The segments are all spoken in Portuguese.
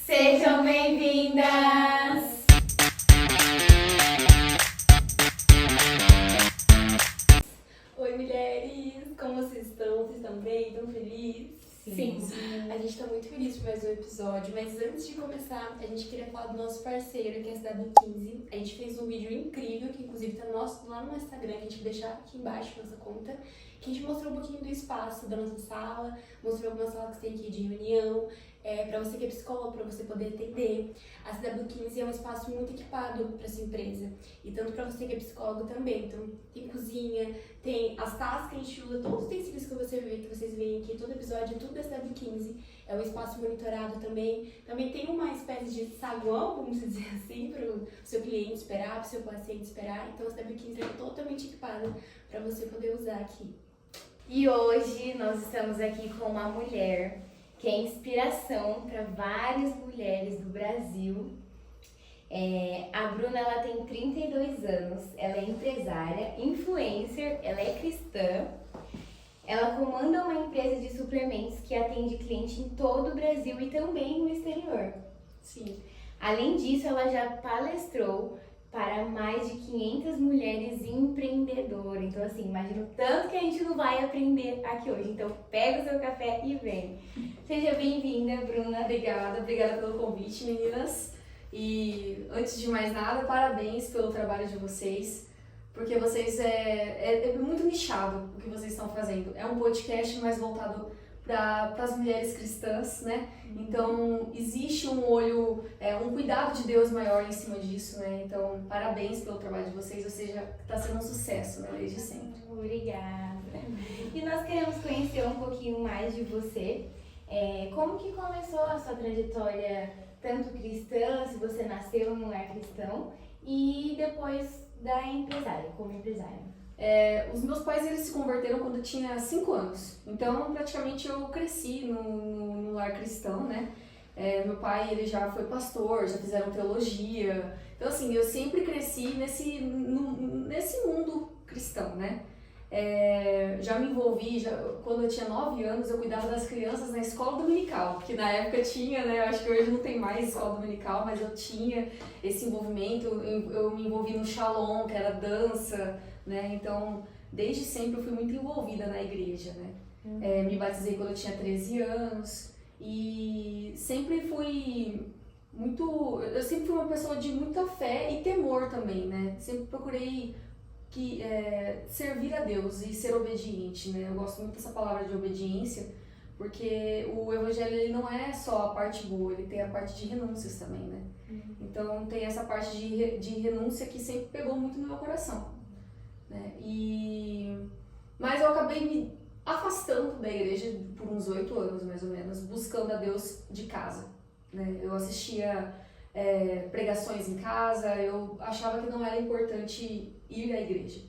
Sejam bem-vindas! Oi, mulheres! Como vocês estão? Vocês estão bem? Estão felizes? Sim. A gente está muito feliz por mais um episódio, mas antes de começar, a gente queria falar do nosso parceiro, que é a CW15. A gente fez um vídeo incrível, que inclusive tá lá no Instagram, que a gente vai deixar aqui embaixo na nossa conta, que a gente mostrou um pouquinho do espaço da nossa sala, mostrou algumas salas que tem aqui de reunião, para você que é psicólogo, para você poder atender. A CW15 é um espaço muito equipado para sua empresa, e tanto para você que é psicólogo também. Então, tem cozinha, tem as taças que a gente usa, todos os utensílios que vocês veem aqui, todo episódio, tudo da CW15. É um espaço monitorado também. Também tem uma espécie de saguão, vamos dizer assim, para o seu cliente esperar, para o seu paciente esperar. Então, a CW15 é totalmente equipada para você poder usar aqui. E hoje nós estamos aqui com uma mulher que é inspiração para várias mulheres do Brasil. A Bruna, ela tem 32 anos, ela é empresária, influencer, ela é cristã. Ela comanda uma empresa de suplementos que atende cliente em todo o Brasil e também no exterior. Sim. Além disso, ela já palestrou para mais de 500 mulheres empreendedoras. Então, assim, imagina o tanto que a gente não vai aprender aqui hoje. Então, pega o seu café e vem. Seja bem-vinda, Bruna. Obrigada pelo convite, meninas. E antes de mais nada, parabéns pelo trabalho de vocês, porque vocês é muito nichado o que vocês estão fazendo. É um podcast mais voltado para as mulheres cristãs, né? Então, existe um olho, um cuidado de Deus maior em cima disso, né? Então, parabéns pelo trabalho de vocês, ou seja, está sendo um sucesso, né? Desde sempre. Obrigada. E nós queremos conhecer um pouquinho mais de você. Como que começou a sua trajetória, tanto cristã, se você nasceu num lar cristão, e depois da empresária, como empresária? Os meus pais, eles se converteram quando eu tinha 5 anos, então praticamente eu cresci no lar cristão, né? Meu pai, ele já foi pastor, já fizeram teologia, então assim, eu sempre cresci nesse mundo cristão, né? Já me envolvi, quando eu tinha 9 anos, eu cuidava das crianças na escola dominical, que na época tinha, né? Acho que hoje não tem mais escola dominical, mas eu tinha esse envolvimento, eu me envolvi no Shalom, que era dança, né? Então, desde sempre eu fui muito envolvida na igreja, né? Me batizei quando eu tinha 13 anos e sempre fui eu sempre fui uma pessoa de muita fé e temor também, né? Sempre procurei servir a Deus e ser obediente, né? Eu gosto muito dessa palavra de obediência, porque o evangelho, ele não é só a parte boa, ele tem a parte de renúncias também, né? Então tem essa parte de renúncia que sempre pegou muito no meu coração, né? Mas eu acabei me afastando da igreja por uns 8 anos, mais ou menos, buscando a Deus de casa, né? Eu assistia pregações em casa, eu achava que não era importante ir à igreja.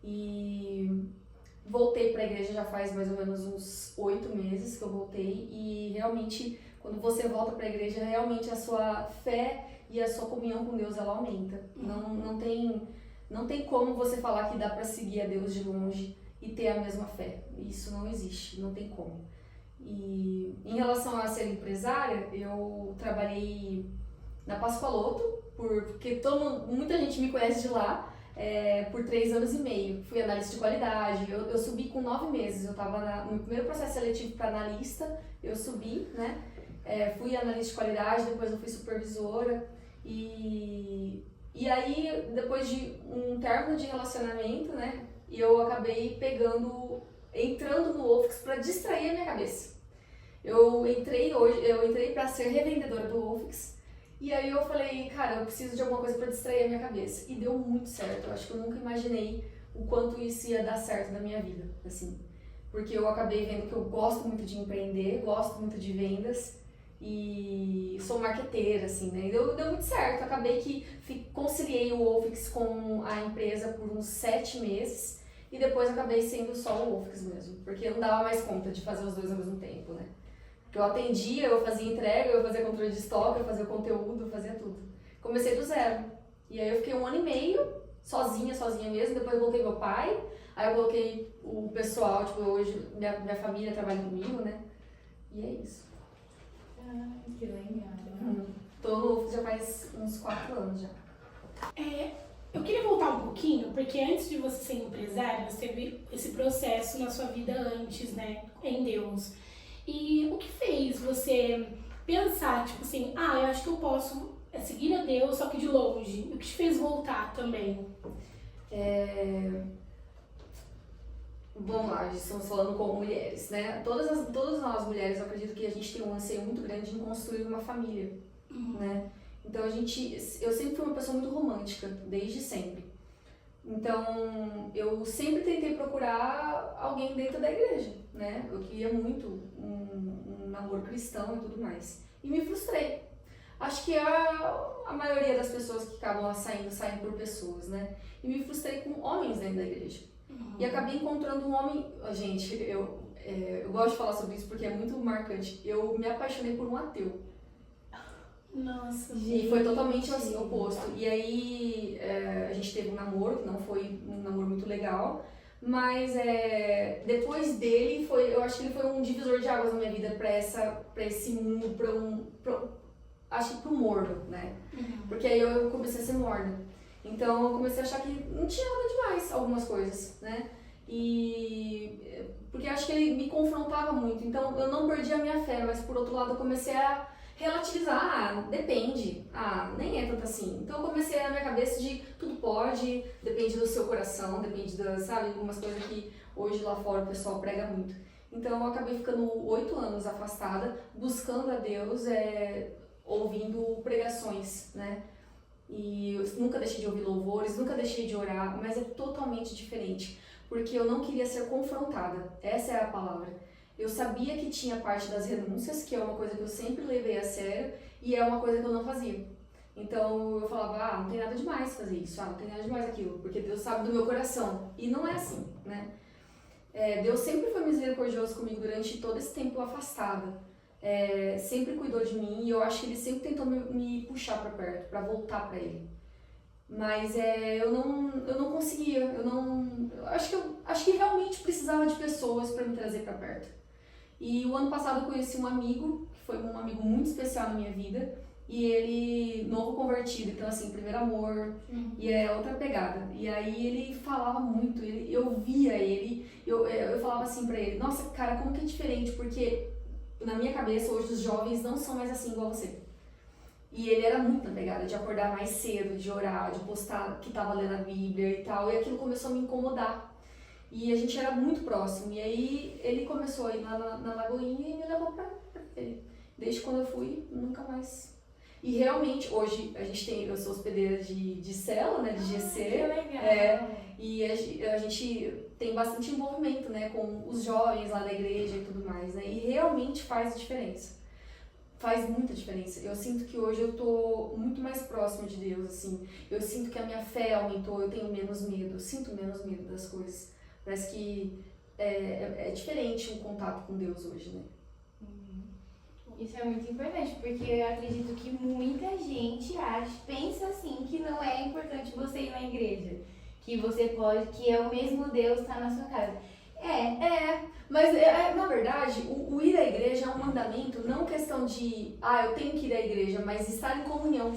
E voltei para a igreja já faz mais ou menos uns 8 meses que eu voltei, e realmente, quando você volta para a igreja, realmente a sua fé e a sua comunhão com Deus, ela aumenta. Não tem como você falar que dá para seguir a Deus de longe e ter a mesma fé. Isso não existe, não tem como. E em relação a ser empresária, eu trabalhei na Pascoaloto, porque muita gente me conhece de lá, por 3 anos e meio. Fui analista de qualidade, eu subi com 9 meses, eu estava no primeiro processo seletivo para analista, eu subi, né? Fui analista de qualidade, depois eu fui supervisora, e aí, depois de um término de relacionamento, né, eu acabei entrando no Office para distrair a minha cabeça. Eu entrei para ser revendedora do Office, e aí eu falei, cara, eu preciso de alguma coisa para distrair a minha cabeça. E deu muito certo. Eu acho que eu nunca imaginei o quanto isso ia dar certo na minha vida, assim. Porque eu acabei vendo que eu gosto muito de empreender, gosto muito de vendas e sou marqueteira, assim, né? E deu muito certo. Acabei que conciliei o Office com a empresa por uns 7 meses e depois acabei sendo só o Office mesmo, porque eu não dava mais conta de fazer os dois ao mesmo tempo, né? Porque eu atendia, eu fazia entrega, eu fazia controle de estoque, eu fazia conteúdo, eu fazia tudo. Comecei do zero. E aí eu fiquei 1 ano e meio, sozinha mesmo, depois eu coloquei meu pai, aí eu coloquei o pessoal, tipo, hoje minha família trabalha comigo, né? E é isso. Ah, que legal. já faz uns 4 anos já. Eu queria voltar um pouquinho, porque antes de você ser empresária, você teve esse processo na sua vida antes, né, em Deus. E o que fez você pensar, tipo assim, eu acho que eu posso seguir a Deus, só que de longe? O que te fez voltar também? Vamos lá, estamos falando como mulheres, né? Todas nós mulheres, eu acredito que a gente tem um anseio muito grande em construir uma família, né? Então eu sempre fui uma pessoa muito romântica, desde sempre. Então eu sempre tentei procurar alguém dentro da igreja, né? Eu queria muito um namoro cristão e tudo mais. E me frustrei. Acho que a maioria das pessoas que acabam saem por pessoas, né? E me frustrei com homens dentro da igreja. E acabei encontrando um homem... Gente, eu gosto de falar sobre isso porque é muito marcante. Eu me apaixonei por um ateu. Nossa, E foi totalmente assim, oposto. E aí a gente teve um namoro, que não foi um namoro muito legal. Mas depois dele, eu acho que ele foi um divisor de águas na minha vida pra esse mundo, acho que pro morno, né? Porque aí eu comecei a ser morna. Então eu comecei a achar que não tinha nada demais algumas coisas, né? Porque acho que ele me confrontava muito. Então eu não perdi a minha fé, mas por outro lado eu comecei a relativizar. Depende. Nem é tanto assim. Então eu comecei na minha cabeça de tudo pode, depende do seu coração, depende sabe, algumas coisas que hoje lá fora o pessoal prega muito. Então eu acabei ficando 8 anos afastada, buscando a Deus, ouvindo pregações, né? E eu nunca deixei de ouvir louvores, nunca deixei de orar, mas é totalmente diferente, porque eu não queria ser confrontada, essa é a palavra. Eu sabia que tinha parte das renúncias, que é uma coisa que eu sempre levei a sério, e é uma coisa que eu não fazia. Então eu falava, não tem nada demais fazer isso, não tem nada demais aquilo, porque Deus sabe do meu coração, e não é assim, né? Deus sempre foi misericordioso comigo durante todo esse tempo afastada. Sempre cuidou de mim e eu acho que ele sempre tentou me puxar para perto, para voltar para ele. Mas eu não conseguia, acho que realmente precisava de pessoas para me trazer para perto. E o ano passado eu conheci um amigo, que foi um amigo muito especial na minha vida, e ele, novo convertido, então assim, primeiro amor, e é outra pegada. E aí ele falava muito, eu via ele, eu falava assim pra ele, nossa cara, como que é diferente, porque na minha cabeça hoje os jovens não são mais assim igual você. E ele era muito na pegada de acordar mais cedo, de orar, de postar que tava lendo a Bíblia e tal, e aquilo começou a me incomodar. E a gente era muito próximo, e aí ele começou a ir na Lagoinha e me levou pra ele. Desde quando eu fui, nunca mais. E realmente, hoje eu sou hospedeira de célula, né, de GC. Que legal! E a gente tem bastante envolvimento, né, com os jovens lá da igreja e tudo mais, né, e realmente faz diferença. Faz muita diferença. Eu sinto que hoje eu tô muito mais próxima de Deus, assim. Eu sinto que a minha fé aumentou, eu tenho menos medo, eu sinto menos medo das coisas. Parece que é diferente o contato com Deus hoje, né? Isso é muito importante, porque eu acredito que muita gente pensa assim, que não é importante você ir na igreja. Que você pode, que é o mesmo Deus tá na sua casa. Mas na verdade, o ir à igreja é um mandamento, não questão de, eu tenho que ir à igreja, mas estar em comunhão.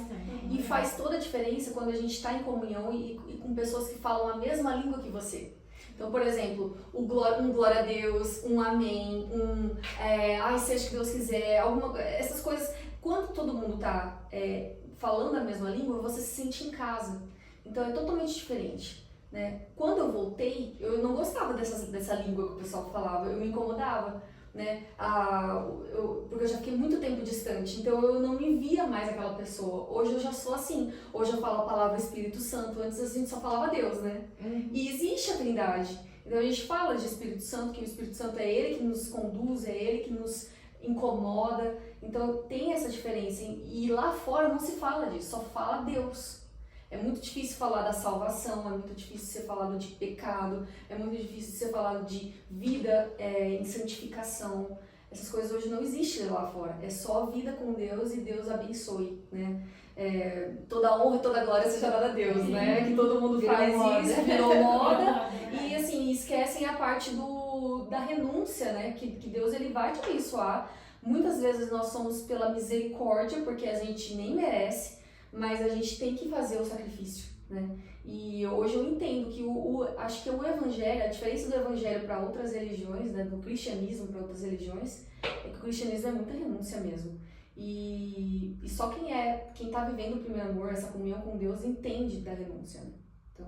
E faz toda a diferença quando a gente está em comunhão e com pessoas que falam a mesma língua que você. Então, por exemplo, um glória a Deus, um amém, seja o que Deus quiser, essas coisas. Quando todo mundo tá falando a mesma língua, você se sente em casa. Então é totalmente diferente, né? Quando eu voltei, eu não gostava dessa língua que o pessoal falava, eu me incomodava, né? Porque eu já fiquei muito tempo distante, então eu não me via mais aquela pessoa. Hoje eu já sou assim, hoje eu falo a palavra Espírito Santo, antes a gente só falava Deus, né? E existe a Trindade, então a gente fala de Espírito Santo, que o Espírito Santo é Ele que nos conduz, é Ele que nos incomoda, então tem essa diferença. E lá fora não se fala disso, só fala Deus. É muito difícil falar da salvação, é muito difícil ser falado de pecado, é muito difícil ser falado de vida em santificação. Essas coisas hoje não existem lá fora, é só vida com Deus e Deus abençoe, né? Toda honra e toda glória seja dada a Deus, né? Que todo mundo faz isso, virou moda. E assim, esquecem a parte da renúncia, né? Que Deus ele vai te abençoar, Muitas vezes nós somos pela misericórdia, porque a gente nem merece, mas a gente tem que fazer o sacrifício, né? E hoje eu entendo que acho que o evangelho, a diferença do evangelho para outras religiões, né, do cristianismo para outras religiões, é que o cristianismo é muita renúncia mesmo. E só quem tá vivendo o primeiro amor, essa comunhão com Deus, entende da renúncia, né? Então,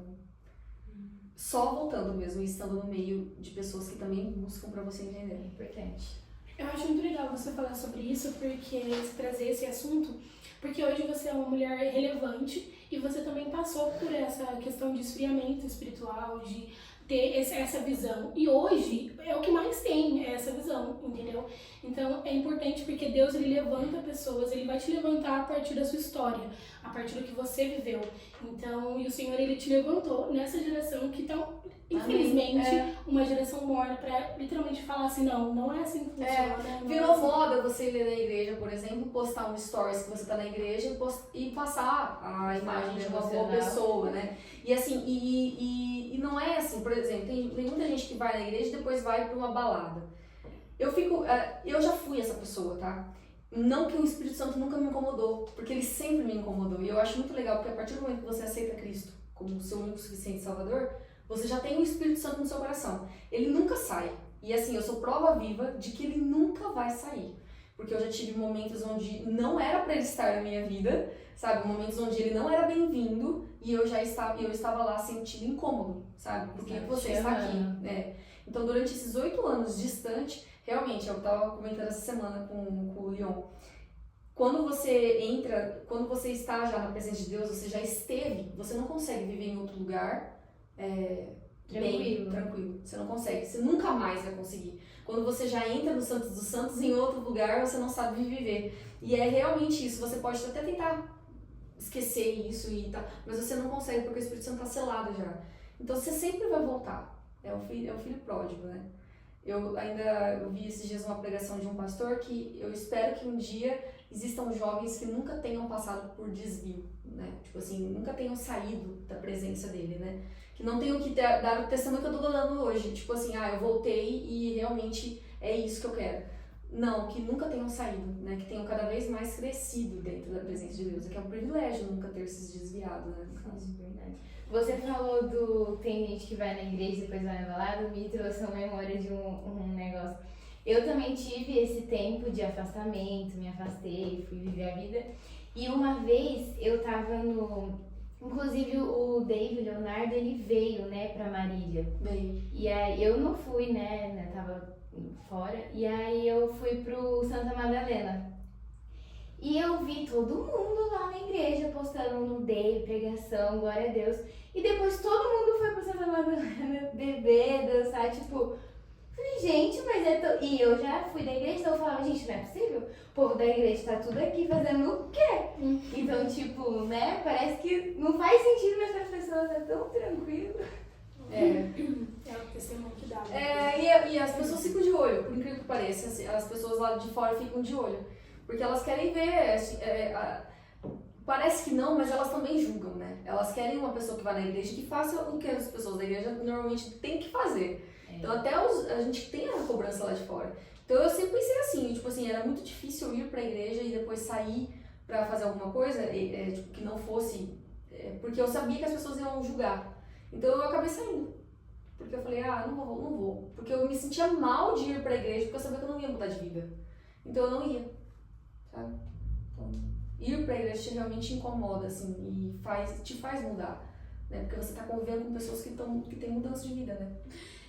só voltando mesmo e estando no meio de pessoas que também buscam para você entender. É importante. Eu acho muito legal você falar sobre isso, porque você trazer esse assunto, porque hoje você é uma mulher relevante e você também passou por essa questão de esfriamento espiritual, de ter essa visão. E hoje é o que mais tem, é essa visão, entendeu? Então é importante porque Deus, ele levanta pessoas, ele vai te levantar a partir da sua história, a partir do que você viveu. Então, e o Senhor, ele te levantou nessa geração que tá, infelizmente, uma geração morna pra literalmente falar assim, não é assim que funciona. Virou moda você ir na igreja, por exemplo, postar um stories que você tá na igreja e passar a imagem de uma boa pessoa, né? E assim, e não é assim, por exemplo, tem muita gente que vai na igreja e depois vai pra uma balada. Eu já fui essa pessoa, tá? Não que o Espírito Santo nunca me incomodou, porque ele sempre me incomodou. E eu acho muito legal, porque a partir do momento que você aceita Cristo como seu único suficiente Salvador, você já tem o Espírito Santo no seu coração. Ele nunca sai. E assim, eu sou prova viva de que ele nunca vai sair. Porque eu já tive momentos onde não era pra ele estar na minha vida, sabe? Momentos onde ele não era bem-vindo e eu estava lá sentindo incômodo, sabe? Por que você está aqui? né? Então, durante esses 8 anos distante, realmente, eu estava comentando essa semana com o Leon, quando você está já na presença de Deus, você já esteve, você não consegue viver em outro lugar tranquilo. Você não consegue, você nunca mais vai conseguir. Quando você já entra no Santos dos Santos, em outro lugar, você não sabe viver. E é realmente isso, você pode até tentar esquecer isso e tal, mas você não consegue porque o Espírito Santo está selado já. Então você sempre vai voltar. É o filho pródigo, né? Eu vi esses dias uma pregação de um pastor que eu espero que um dia existam jovens que nunca tenham passado por desvio, né? Tipo assim, nunca tenham saído da presença dele, né? Que não tenham que dar o testemunho que eu tô dando hoje. Tipo assim, eu voltei e realmente é isso que eu quero. Não, que nunca tenham saído, né? Que tenham cada vez mais crescido dentro da presença de Deus. É que é um privilégio nunca ter se desviado, né? No caso. Verdade. Você falou tem gente que vai na igreja e depois vai na balada, me trouxe uma memória de um negócio. Eu também tive esse tempo de afastamento, me afastei, fui viver a vida. E uma vez eu tava inclusive o David, o Leonardo, ele veio, né, pra Marília. Veio. E aí eu não fui, né, tava fora. E aí eu fui pro Santa Madalena. E eu vi todo mundo lá na igreja postando no Day, pregação, glória a Deus. E depois todo mundo foi pro Santa Madalena beber, dançar, tipo... Falei, gente, mas E eu já fui da igreja, então eu falava, gente, não é possível? O povo da igreja tá tudo aqui fazendo o quê? Então, tipo, né, parece que não faz sentido, mas as pessoas é tão tranquilo. É o testemunho que dá. E as pessoas ficam de olho, por incrível que pareça. Assim, as pessoas lá de fora ficam de olho. Porque elas querem ver, parece que não, mas elas também julgam, né? Elas querem uma pessoa que vai na igreja que faça o que as pessoas da igreja normalmente têm que fazer. Então até a gente tem a cobrança lá de fora. Então eu sempre pensei assim, tipo assim, era muito difícil eu ir pra igreja e depois sair pra fazer alguma coisa, tipo, que não fosse... porque eu sabia que as pessoas iam julgar. Então eu acabei saindo. Porque eu falei, não vou. Porque eu me sentia mal de ir pra igreja, porque eu sabia que eu não ia mudar de vida. Então eu não ia. Sabe? Então, ir pra igreja realmente incomoda, assim, e te faz mudar, né? Porque você tá convivendo com pessoas que têm mudança de vida, né?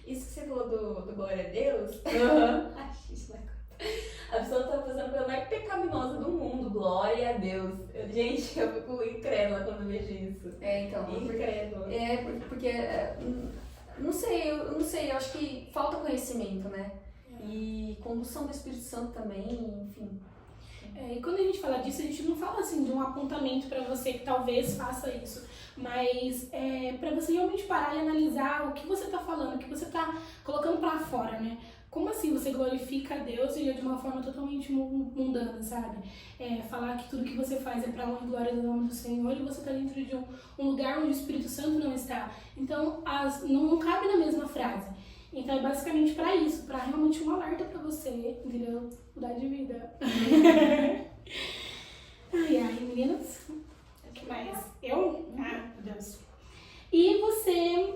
Isso que você falou do glória a Deus, acho isso a pessoa tá fazendo a coisa mais pecaminosa do mundo, glória a Deus. Gente, eu fico incrédula quando vejo isso. Então. Incrédula. Porque eu não sei, eu acho que falta conhecimento, né? E condução do Espírito Santo também, enfim. E quando a gente fala disso, a gente não fala assim de um apontamento para você que talvez faça isso, mas para você realmente parar e analisar o que você tá falando, o que você tá colocando para fora, né? Como assim você glorifica a Deus e de uma forma totalmente mundana, sabe? Falar que tudo que você faz é para honra e glória do nome do Senhor e você tá dentro de um lugar onde o Espírito Santo não está. Então, não cabe na mesma frase. Então é basicamente pra isso, pra realmente um alerta pra você, entendeu? Mudar de vida. Ai, ai, meninas. O que mais? Eu? Ah, meu Deus. E você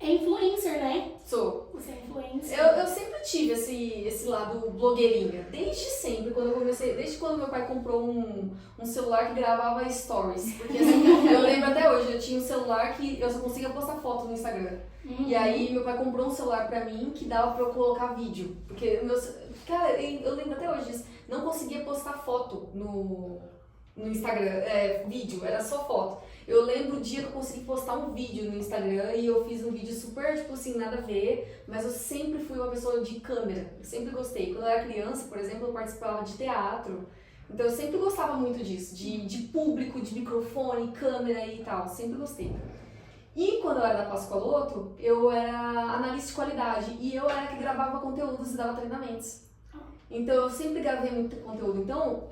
é influencer, né? Sou. Você é influencer. Eu sempre tive esse lado blogueirinha, desde sempre, quando eu comecei, desde quando meu pai comprou um celular que gravava stories. Porque assim, eu lembro até hoje, eu tinha um celular que eu só conseguia postar foto no Instagram. E aí meu pai comprou um celular pra mim que dava pra eu colocar vídeo. Porque, cara, eu lembro até hoje disso, não conseguia postar foto no Instagram, vídeo, era só foto. Eu lembro o dia que eu consegui postar um vídeo no Instagram e eu fiz um vídeo super, tipo assim, nada a ver, mas eu sempre fui uma pessoa de câmera, eu sempre gostei. Quando eu era criança, por exemplo, eu participava de teatro, então eu sempre gostava muito disso, de público, de microfone, câmera e tal, sempre gostei. E quando eu era da Pascoaloto, eu era analista de qualidade e eu era que gravava conteúdos e dava treinamentos. Então eu sempre gravei muito conteúdo. Então,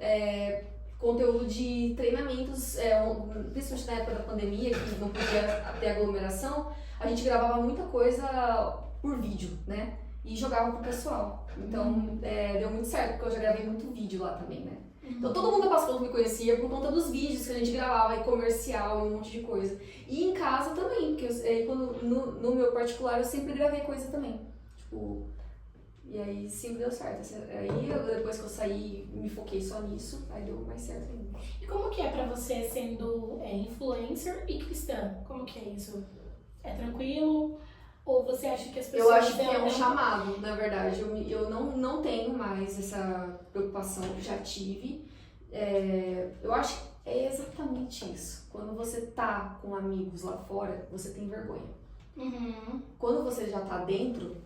conteúdo de treinamentos, principalmente na época da pandemia, que não podia ter aglomeração, a gente gravava muita coisa por vídeo, né? E jogava pro pessoal. Então, deu muito certo, porque eu já gravei muito vídeo lá também, né? Então, todo mundo da Pascoaloto me conhecia por conta dos vídeos que a gente gravava, e comercial, e um monte de coisa. E em casa também, porque no meu particular eu sempre gravei coisa também. Tipo, e aí sempre deu certo. Aí depois que eu saí, me foquei só nisso, aí deu mais certo ainda. E como que é pra você sendo influencer e cristã? Como que é isso? É tranquilo? Ou você acha que as pessoas... Eu acho que é um chamado, na verdade. Eu não tenho mais essa preocupação, já tive. Eu acho que é exatamente isso. Quando você tá com amigos lá fora, você tem vergonha. Uhum. Quando você já tá dentro,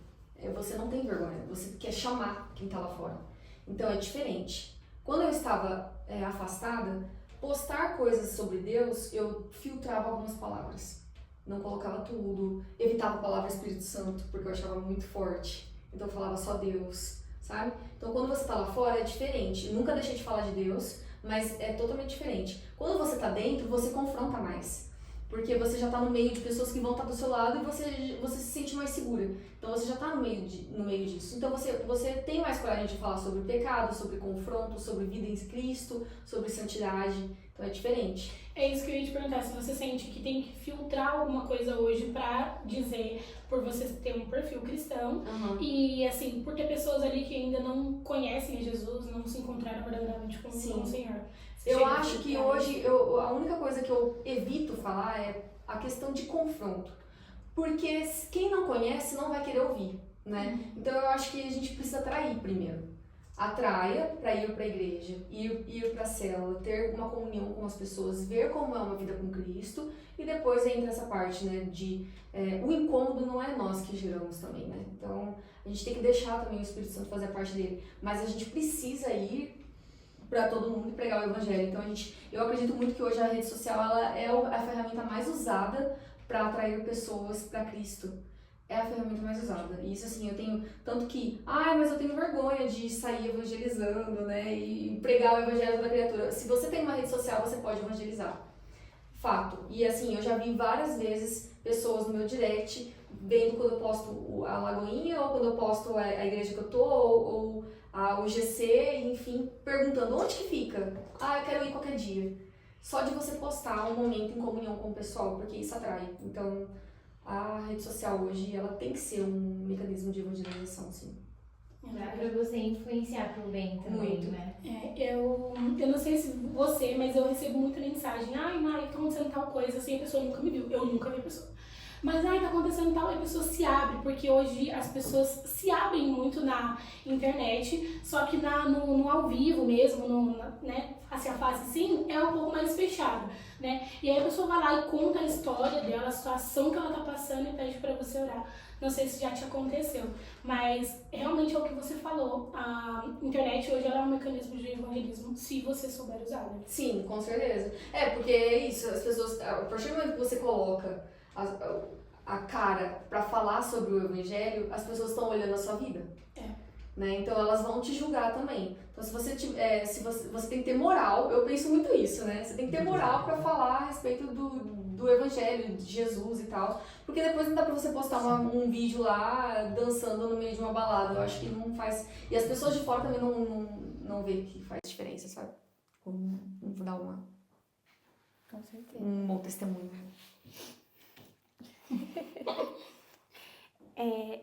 você não tem vergonha. Você quer chamar quem tá lá fora. Então é diferente. Quando eu estava afastada, postar coisas sobre Deus, eu filtrava algumas palavras. Não colocava tudo, evitava a palavra Espírito Santo, porque eu achava muito forte. Então eu falava só Deus, sabe? Então quando você tá lá fora é diferente. Eu nunca deixei de falar de Deus, mas é totalmente diferente. Quando você tá dentro, você confronta mais. Porque você já tá no meio de pessoas que vão estar do seu lado e você se sente mais segura. Então você já tá no meio disso. Então você tem mais coragem de falar sobre pecado, sobre confronto, sobre vida em Cristo, sobre santidade. Então é diferente. É isso que eu ia te perguntar, se você sente que tem que filtrar alguma coisa hoje pra dizer, por você ter um perfil cristão, e assim, por ter pessoas ali que ainda não conhecem a Jesus, não se encontraram verdadeiramente com o Senhor. Eu acho que hoje a única coisa que eu evito falar é a questão de confronto. Porque quem não conhece não vai querer ouvir, né? Então eu acho que a gente precisa atrair primeiro. Atraia para ir para a igreja, ir para a célula, ter uma comunhão com as pessoas, ver como é uma vida com Cristo e depois entra essa parte, né, de o incômodo não é nós que geramos também, né? Então a gente tem que deixar também o Espírito Santo fazer parte dele, mas a gente precisa ir para todo mundo e pregar o evangelho. Então eu acredito muito que hoje a rede social ela é a ferramenta mais usada para atrair pessoas para Cristo. É a ferramenta mais usada. E isso assim, eu tenho tanto que, mas eu tenho vergonha de sair evangelizando, né, e pregar o evangelho da criatura. Se você tem uma rede social, você pode evangelizar. Fato. E assim, eu já vi várias vezes pessoas no meu direct vendo quando eu posto a Lagoinha, ou quando eu posto a igreja que eu tô, ou o GC, enfim, perguntando onde que fica? Eu quero ir qualquer dia. Só de você postar um momento em comunhão com o pessoal, porque isso atrai. Então, a rede social hoje, ela tem que ser um mecanismo de evangelização, sim. Dá pra você influenciar pro bem também, Muito. né? Eu não sei se você, mas eu recebo muita mensagem. Tá acontecendo tal coisa, assim, a pessoa nunca me viu. Eu nunca vi a pessoa. Mas, tá acontecendo tal, e a pessoa se abre, porque hoje as pessoas se abrem muito na internet, só que no ao vivo mesmo, né, face a face, sim, é um pouco mais fechado, né? E aí a pessoa vai lá e conta a história dela, a situação que ela tá passando e pede pra você orar. Não sei se já te aconteceu, mas realmente é o que você falou. A internet hoje ela é um mecanismo de evangelismo, se você souber usar, né? Sim, com certeza. Porque é isso, as pessoas, a partir do momento que você coloca a cara para falar sobre o evangelho, as pessoas estão olhando a sua vida. Né? Então elas vão te julgar também. Então se você tem que ter moral, eu penso muito isso, né? Você tem que ter moral para falar a respeito do evangelho, de Jesus e tal. Porque depois não dá pra você postar um vídeo lá dançando no meio de uma balada. Eu acho que não faz... E as pessoas de fora também não veem que faz diferença, sabe? Vamos dar Com certeza. um bom testemunho.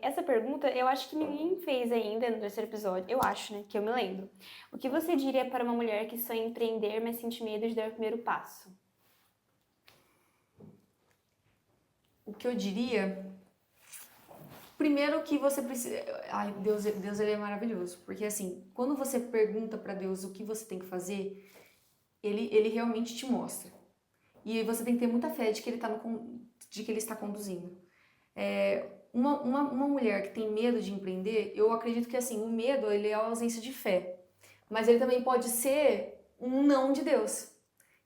Essa pergunta eu acho que ninguém fez ainda no terceiro episódio. Eu acho, né? Que eu me lembro. O que você diria para uma mulher que sonha em empreender, mas sente medo de dar o primeiro passo? O que eu diria... Primeiro que você precisa... Ai, Deus ele é maravilhoso. Porque assim, quando você pergunta pra Deus o que você tem que fazer, ele realmente te mostra. E você tem que ter muita fé de que ele está conduzindo. Uma mulher que tem medo de empreender, eu acredito que assim, o medo ele é a ausência de fé. Mas ele também pode ser um não de Deus.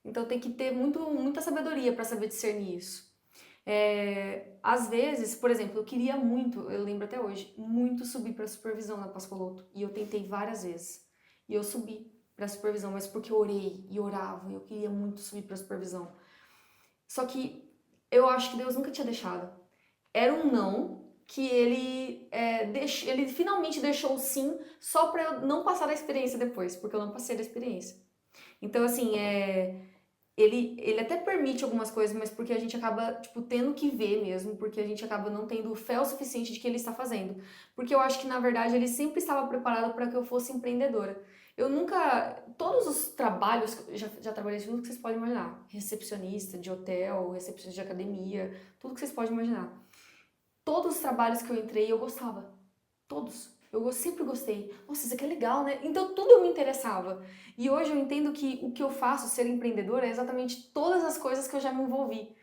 Então tem que ter muita sabedoria para saber discernir isso. Às vezes, por exemplo, eu queria muito, eu lembro até hoje, muito subir para supervisão na Pascoloto. E eu tentei várias vezes. E eu subi para supervisão, mas porque eu orei e orava, e eu queria muito subir para supervisão. Só que eu acho que Deus nunca tinha deixado. Era um não que ele finalmente deixou o sim só para eu não passar da experiência depois, porque eu não passei da experiência. Então, assim, ele até permite algumas coisas, mas porque a gente acaba, tipo, tendo que ver mesmo, porque a gente acaba não tendo fé o suficiente de que ele está fazendo. Porque eu acho que, na verdade, ele sempre estava preparado para que eu fosse empreendedora. Eu nunca... Todos os trabalhos... Já trabalhei de tudo que vocês podem imaginar. Recepcionista de hotel, recepcionista de academia, tudo que vocês podem imaginar. Todos os trabalhos que eu entrei, eu gostava. Todos. Eu sempre gostei. Nossa, isso aqui é legal, né? Então, tudo eu me interessava. E hoje eu entendo que o que eu faço, ser empreendedora, é exatamente todas as coisas que eu já me envolvi.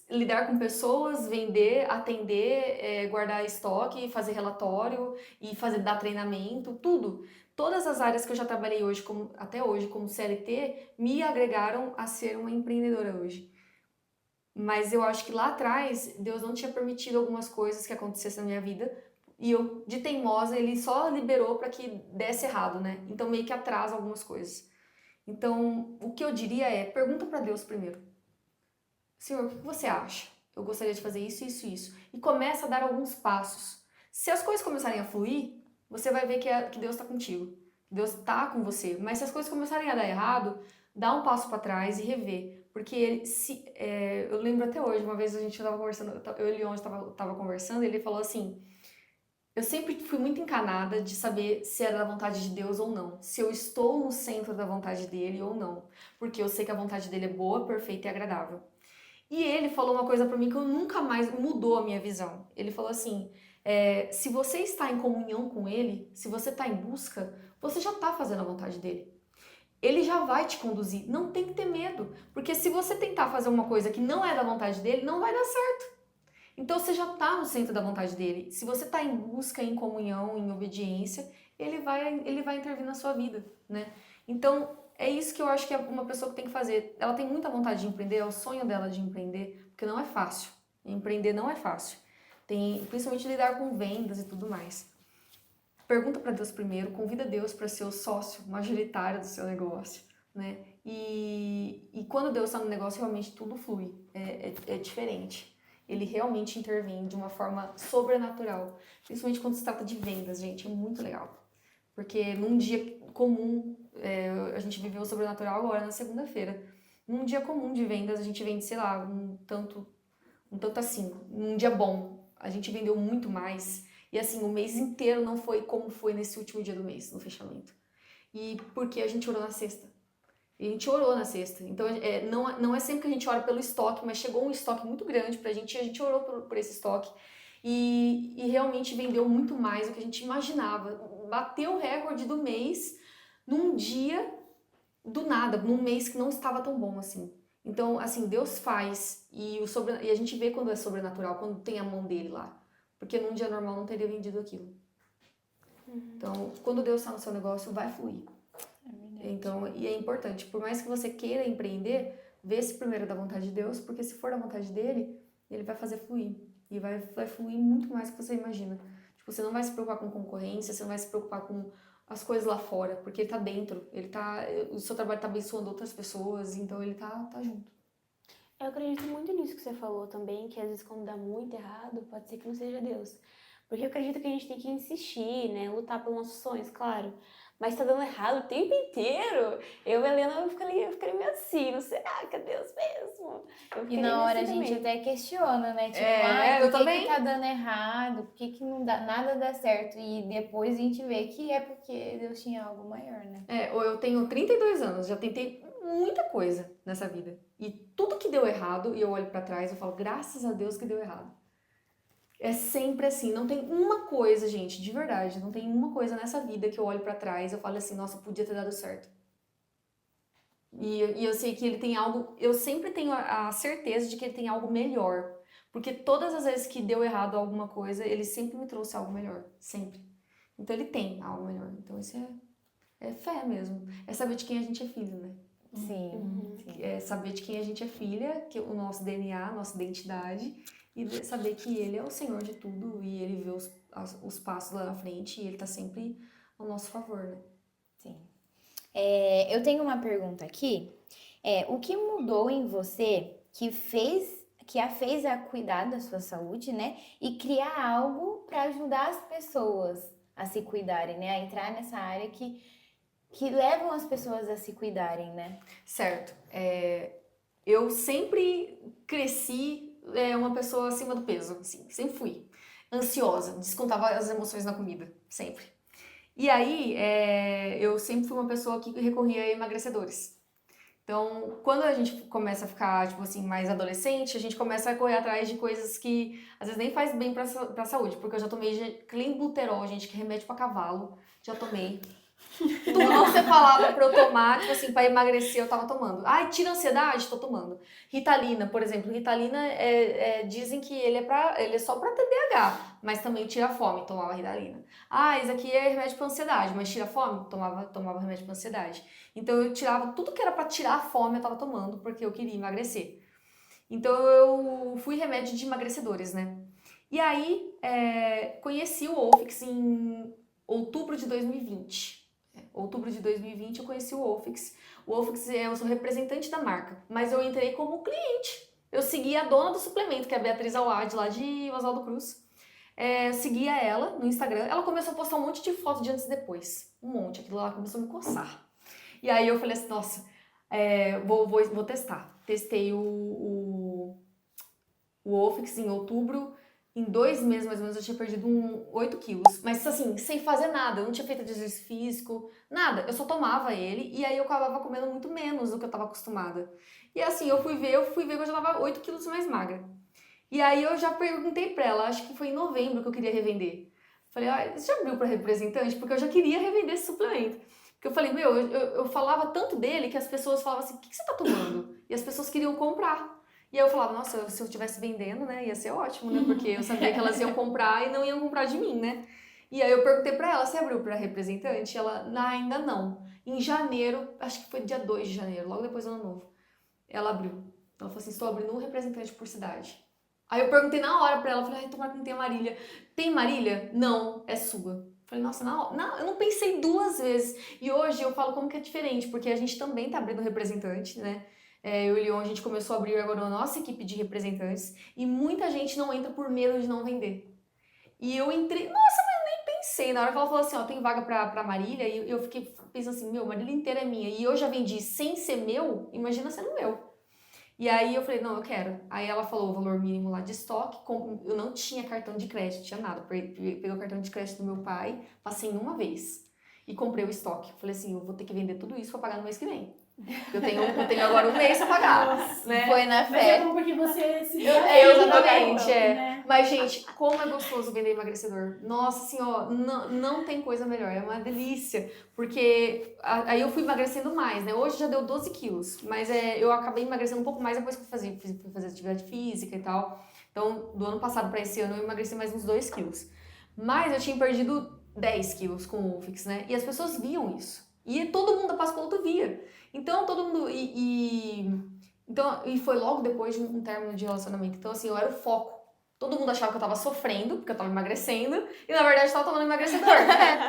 Lidar com pessoas, vender, atender, guardar estoque, fazer relatório e dar treinamento, tudo. Todas as áreas que eu já trabalhei hoje, até hoje, como CLT, me agregaram a ser uma empreendedora hoje. Mas eu acho que lá atrás, Deus não tinha permitido algumas coisas que acontecessem na minha vida. E eu, de teimosa, ele só liberou para que desse errado, né? Então meio que atrasa algumas coisas. Então, o que eu diria pergunta para Deus primeiro. Senhor, o que você acha? Eu gostaria de fazer isso, isso e isso. E começa a dar alguns passos. Se as coisas começarem a fluir, você vai ver que Deus está contigo. Que Deus está com você. Mas se as coisas começarem a dar errado, dá um passo para trás e rever. Porque eu lembro até hoje, uma vez a gente estava conversando, eu e o Leon estava conversando, e ele falou assim... Eu sempre fui muito encanada de saber se era da vontade de Deus ou não. Se eu estou no centro da vontade dele ou não. Porque eu sei que a vontade dele é boa, perfeita e agradável. E ele falou uma coisa pra mim que eu nunca mais mudou a minha visão. Ele falou assim, se você está em comunhão com ele, se você está em busca, você já está fazendo a vontade dele. Ele já vai te conduzir. Não tem que ter medo. Porque se você tentar fazer uma coisa que não é da vontade dele, não vai dar certo. Então você já está no centro da vontade dele. Se você está em busca, em comunhão, em obediência, ele vai intervir na sua vida, né? Então é isso que eu acho que uma pessoa que tem que fazer. Ela tem muita vontade de empreender, é o sonho dela de empreender, porque não é fácil. Empreender não é fácil. Principalmente lidar com vendas e tudo mais. Pergunta para Deus primeiro, convida Deus para ser o sócio majoritário do seu negócio, né? E quando Deus está no negócio, realmente tudo flui. É diferente. Ele realmente intervém de uma forma sobrenatural. Principalmente quando se trata de vendas, gente. É muito legal. Porque num dia comum, a gente viveu o sobrenatural agora na segunda-feira. Num dia comum de vendas, a gente vende, sei lá, um tanto assim. Num dia bom, a gente vendeu muito mais. E assim, o mês inteiro não foi como foi nesse último dia do mês, no fechamento. E porque a gente orou na sexta. E a gente orou na sexta. Então, não é sempre que a gente ora pelo estoque, mas chegou um estoque muito grande pra gente e a gente orou por esse estoque. E realmente vendeu muito mais do que a gente imaginava. Bateu o recorde do mês num dia do nada, num mês que não estava tão bom assim. Então, assim, Deus faz e a gente vê quando é sobrenatural, quando tem a mão dele lá. Porque num dia normal não teria vendido aquilo. Então, quando Deus está no seu negócio, vai fluir. Então, e é importante, por mais que você queira empreender, vê se primeiro é da vontade de Deus, porque se for da vontade dele, ele vai fazer fluir. E vai fluir muito mais do que você imagina. Tipo, você não vai se preocupar com concorrência, você não vai se preocupar com as coisas lá fora, porque ele tá dentro, o seu trabalho tá abençoando outras pessoas, então ele tá junto. Eu acredito muito nisso que você falou também, que às vezes quando dá muito errado, pode ser que não seja Deus. Porque eu acredito que a gente tem que insistir, né? Lutar pelos nossos sonhos, claro. Mas tá dando errado o tempo inteiro. Eu e a Helena, eu ficaria meio assim, não será que é Deus mesmo? Eu E ficaria na meio hora a assim gente também. até questiona, né? Tipo, É, eu por que também. que tá dando errado? Por que que não dá, nada dá certo? E depois a gente vê que é porque Deus tinha algo maior, né? Ou eu tenho 32 anos, já tentei muita coisa nessa vida. E tudo que deu errado, e eu olho pra trás, eu falo, graças a Deus que deu errado. É sempre assim, não tem uma coisa, gente, de verdade, não tem uma coisa nessa vida que eu olho pra trás e eu falo assim, nossa, podia ter dado certo. E eu sei que ele tem algo, eu sempre tenho a certeza de que ele tem algo melhor. Porque todas as vezes que deu errado alguma coisa, ele sempre me trouxe algo melhor, sempre. Então ele tem algo melhor. Então isso é fé mesmo. É saber de quem a gente é filho, né? Sim, sim. É saber de quem a gente é filha, que o nosso DNA, a nossa identidade, e saber que ele é o Senhor de tudo e ele vê os passos lá na frente e ele tá sempre ao nosso favor, né? Sim. Eu tenho uma pergunta aqui. O que mudou em você que a fez a cuidar da sua saúde, né? E criar algo para ajudar as pessoas a se cuidarem, né? A entrar nessa área que levam as pessoas a se cuidarem, né? Certo. Eu sempre cresci uma pessoa acima do peso, assim, sempre fui. Ansiosa, descontava as emoções na comida, sempre. E aí, eu sempre fui uma pessoa que recorria a emagrecedores. Então, quando a gente começa a ficar, tipo assim, mais adolescente, a gente começa a correr atrás de coisas que às vezes nem faz bem pra saúde, porque eu já tomei clenbuterol, gente, que é remédio pra cavalo, já tomei. Tudo que você falava pra eu tomar, tipo assim, pra emagrecer, eu tava tomando. Ai, tira a ansiedade? Tô tomando. Ritalina, por exemplo. Ritalina, dizem que ele é só pra TDAH, mas também tira a fome, tomava Ritalina. Ah, isso aqui é remédio pra ansiedade, mas tira a fome? Tomava remédio pra ansiedade. Então eu tirava tudo que era pra tirar a fome, eu tava tomando, porque eu queria emagrecer. Então eu fui remédio de emagrecedores, né? E aí, conheci o Olfix em outubro de 2020. Outubro de 2020 eu conheci o Olfix. O Olfix eu sou representante da marca, mas eu entrei como cliente. Eu segui a dona do suplemento, que é a Beatriz Awad, lá de Oswaldo Cruz. Eu seguia ela no Instagram. Ela começou a postar um monte de foto de antes e depois. Um monte. Aquilo lá começou a me coçar. E aí eu falei assim, nossa, vou testar. Testei o Olfix em outubro. Em 2 meses, mais ou menos, eu tinha perdido 8 quilos. Mas assim, sem fazer nada. Eu não tinha feito exercício físico, nada. Eu só tomava ele e aí eu acabava comendo muito menos do que eu tava acostumada. E assim, eu fui ver que eu já tava 8 quilos mais magra. E aí eu já perguntei pra ela, acho que foi em novembro que eu queria revender. Falei, você já abriu pra representante? Porque eu já queria revender esse suplemento. Porque eu falei, eu falava tanto dele que as pessoas falavam assim, o que você tá tomando? E as pessoas queriam comprar. E aí eu falava, nossa, se eu estivesse vendendo, né, ia ser ótimo, né? Porque eu sabia que elas iam comprar e não iam comprar de mim, né? E aí eu perguntei pra ela, você abriu pra representante? Ela, ainda não. Em janeiro, acho que foi dia 2 de janeiro, logo depois do ano novo, ela abriu. Ela falou assim, estou abrindo um representante por cidade. Aí eu perguntei na hora pra ela, falei, tomara que não tenha Marília. Tem Marília? Não, é sua. Falei, nossa, não, eu não pensei 2 vezes. E hoje eu falo como que é diferente, porque a gente também tá abrindo representante, né? Eu e o Leon, a gente começou a abrir agora a nossa equipe de representantes e muita gente não entra por medo de não vender. E eu entrei, nossa, mas eu nem pensei. Na hora que ela falou assim, ó, tem vaga pra Marília, e eu fiquei pensando assim, Marília inteira é minha. E eu já vendi sem ser meu, imagina sendo meu. E aí eu falei, não, eu quero. Aí ela falou o valor mínimo lá de estoque, eu não tinha cartão de crédito, tinha nada. Peguei o cartão de crédito do meu pai, passei uma vez e comprei o estoque. Falei assim, eu vou ter que vender tudo isso pra pagar no mês que vem. Eu tenho agora um mês pra pagar, né? Foi na Mas é fé. bom porque você se Exatamente, né? Mas, gente, como é gostoso vender emagrecedor. Nossa senhora, não tem coisa melhor, é uma delícia. Porque aí eu fui emagrecendo mais, né? Hoje já deu 12 quilos, mas eu acabei emagrecendo um pouco mais depois que fui fazer atividade física e tal. Então, do ano passado pra esse ano eu emagreci mais uns 2 quilos. Mas eu tinha perdido 10 quilos com o Olfix, né? E as pessoas viam isso. E todo mundo da Pascoaloto via. Então, todo mundo... E foi logo depois de um término de relacionamento. Então, assim, eu era o foco. Todo mundo achava que eu tava sofrendo, porque eu tava emagrecendo, e na verdade eu tava tomando emagrecedor.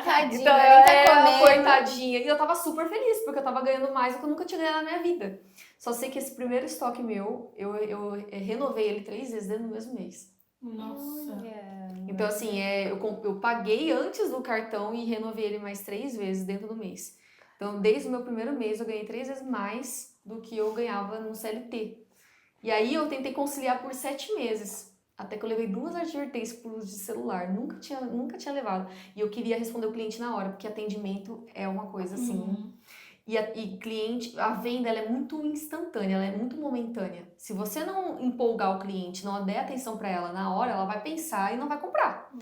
Tadinha, Então, nem tá comendo. coitadinha. E eu tava super feliz, porque eu tava ganhando mais do que eu nunca tinha ganhado na minha vida. Só sei que esse primeiro estoque meu, eu renovei ele 3 vezes dentro do mesmo mês. Nossa. Então, assim, eu paguei antes do cartão e renovei ele mais 3 vezes dentro do mês. Então, desde o meu primeiro mês, eu ganhei 3 vezes mais do que eu ganhava no CLT. E aí, eu tentei conciliar por 7 meses. Até que eu levei 2 advertências por uso de celular. Nunca tinha levado. E eu queria responder o cliente na hora, porque atendimento é uma coisa assim. E cliente, a venda ela é muito instantânea, ela é muito momentânea. Se você não empolgar o cliente, não der atenção para ela na hora, ela vai pensar e não vai comprar.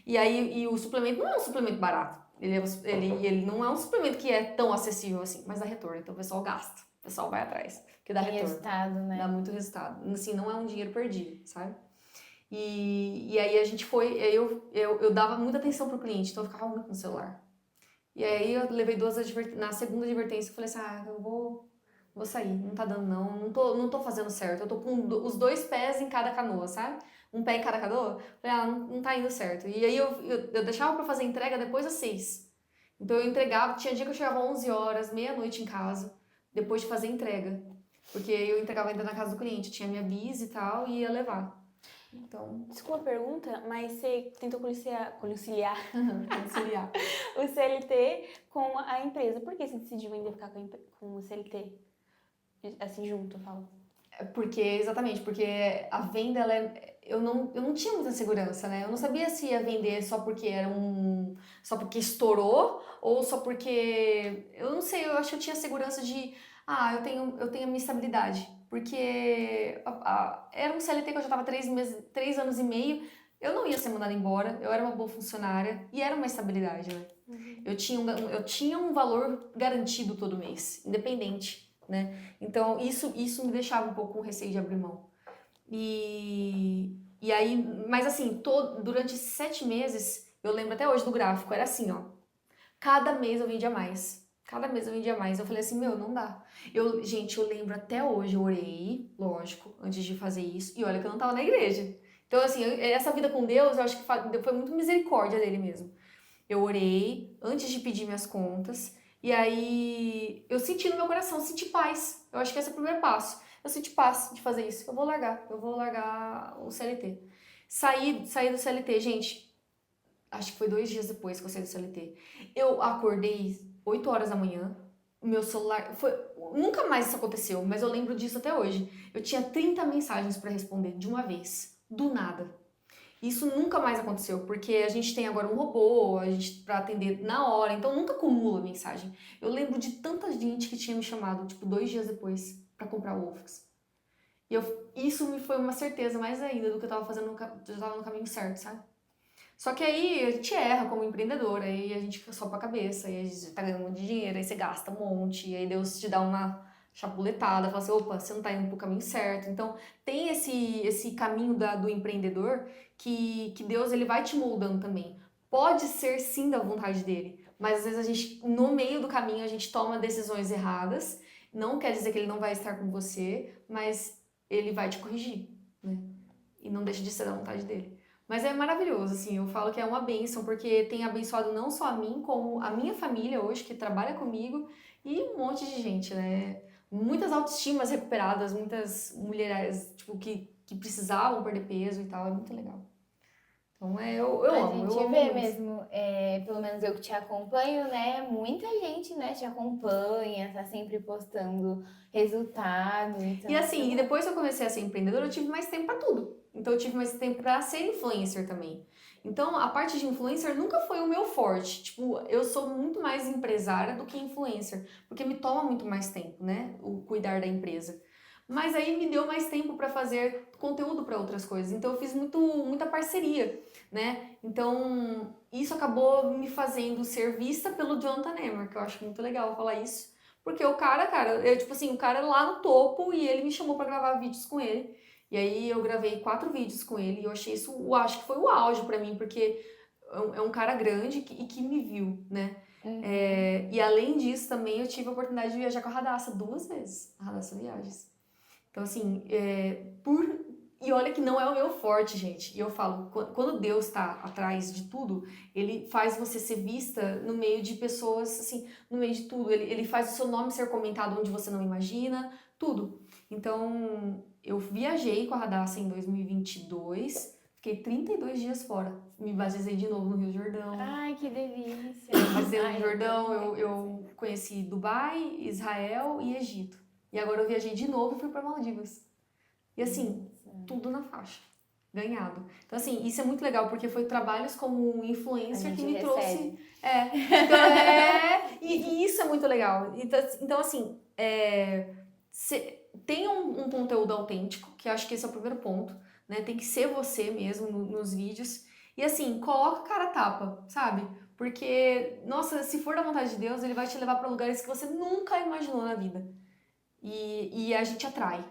E aí o suplemento não é um suplemento barato. Ele não é um suplemento que é tão acessível assim, mas dá retorno. Então o pessoal gasta, o pessoal vai atrás, porque dá Tem retorno. resultado, né? Dá muito resultado. Assim, não é um dinheiro perdido, sabe? E aí a gente foi, eu dava muita atenção pro cliente, então eu ficava muito no celular. E aí eu levei 2 advertências, na segunda advertência eu falei assim, eu vou sair, não tá dando não tô fazendo certo, eu tô com os 2 pés em cada canoa, sabe? Um pé em cada canoa, falei, não tá indo certo. E aí eu deixava pra fazer entrega depois das 6. Então eu entregava, tinha dia que eu chegava 11 horas, meia-noite em casa, depois de fazer entrega. Porque eu entregava ainda na casa do cliente, tinha minha bis e tal, e ia levar. Então, Desculpa a pergunta, mas você tentou conciliar conciliar. o CLT com a empresa. Por que você decidiu ainda ficar com o CLT? Assim, junto, eu falo. Exatamente, porque a venda, eu não tinha muita segurança, né? Eu não sabia se ia vender só porque só porque estourou, ou só porque, eu não sei, eu acho que eu tinha segurança de, eu tenho a minha estabilidade. Porque era um CLT que eu já estava 3 anos e meio, eu não ia ser mandada embora, eu era uma boa funcionária e era uma estabilidade, né? Eu tinha um valor garantido todo mês, independente, né? Então, isso me deixava um pouco com receio de abrir mão. E aí, mas assim, durante 7 meses, eu lembro até hoje do gráfico, era assim, ó. Cada mês eu vendia mais. Cada mês eu vendia mais. Eu falei assim, não dá. Gente, eu lembro até hoje, eu orei, lógico, antes de fazer isso. E olha que eu não tava na igreja. Então, assim, essa vida com Deus, eu acho que foi muito misericórdia dele mesmo. Eu orei antes de pedir minhas contas. E aí, eu senti no meu coração, senti paz. Eu acho que esse é o primeiro passo. Eu senti paz de fazer isso. Eu vou largar o CLT. Saí do CLT, gente. Acho que foi 2 dias depois que eu saí do CLT. Eu acordei 8 horas da manhã. O meu celular... Nunca mais isso aconteceu, mas eu lembro disso até hoje. Eu tinha 30 mensagens para responder de uma vez. Do nada. Isso nunca mais aconteceu, porque a gente tem agora um robô, para atender na hora, então nunca acumula mensagem. Eu lembro de tanta gente que tinha me chamado, 2 dias depois, para comprar o Wolfix. E isso me foi uma certeza mais ainda do que eu tava fazendo, eu tava no caminho certo, sabe? Só que aí a gente erra como empreendedora, aí a gente fica só pra cabeça, aí a gente tá ganhando um monte de dinheiro, aí você gasta um monte, e aí Deus te dá uma chapuletada, fala assim, opa, você não tá indo pro caminho certo. Então tem esse caminho do empreendedor que Deus ele vai te moldando também. Pode ser sim da vontade dele, mas às vezes a gente, no meio do caminho, a gente toma decisões erradas, não quer dizer que ele não vai estar com você, mas ele vai te corrigir, né? E não deixa de ser da vontade dele. Mas é maravilhoso, assim, eu falo que é uma bênção, porque tem abençoado não só a mim, como a minha família hoje, que trabalha comigo, e um monte de gente, né? Muitas autoestimas recuperadas, muitas mulheres, que precisavam perder peso e tal, é muito legal. Então, eu amo. A gente vê mesmo, pelo menos eu que te acompanho, né? Muita gente, né, te acompanha, tá sempre postando resultado. Então, E assim, e depois que eu comecei a ser empreendedora, eu tive mais tempo pra tudo. Então eu tive mais tempo pra ser influencer também. Então a parte de influencer nunca foi o meu forte. Eu sou muito mais empresária do que influencer, porque me toma muito mais tempo, né? O cuidar da empresa. Mas aí me deu mais tempo pra fazer conteúdo pra outras coisas. Então eu fiz muita parceria, né? Então isso acabou me fazendo ser vista pelo Jonathan Nemer, que eu acho muito legal falar isso. Porque o cara, o cara lá no topo e ele me chamou pra gravar vídeos com ele. E aí eu gravei 4 vídeos com ele e eu achei isso, eu acho que foi o auge pra mim, porque é um cara grande e que me viu, né? E além disso também eu tive a oportunidade de viajar com a Radassa 2 vezes, a Radassa Viagens. Então assim, por E olha que não é o meu forte, gente. E eu falo, quando Deus tá atrás de tudo, ele faz você ser vista no meio de pessoas, assim, no meio de tudo. Ele faz o seu nome ser comentado onde você não imagina, tudo. Então, eu viajei com a Radassa em 2022, fiquei 32 dias fora. Me batizei de novo no Rio Jordão. Ai, que delícia. Batizei no Ai, Jordão, eu conheci Dubai, Israel e Egito. E agora eu viajei de novo e fui para Maldivas. E assim, tudo na faixa. Ganhado. Então, assim, isso é muito legal, porque foi trabalhos como influencer que me trouxe. E isso é muito legal. Então assim, tem um conteúdo autêntico, que eu acho que esse é o primeiro ponto, né? Tem que ser você mesmo nos vídeos. E assim, coloca a cara a tapa, sabe? Porque, nossa, se for da vontade de Deus, ele vai te levar para lugares que você nunca imaginou na vida. E a gente atrai.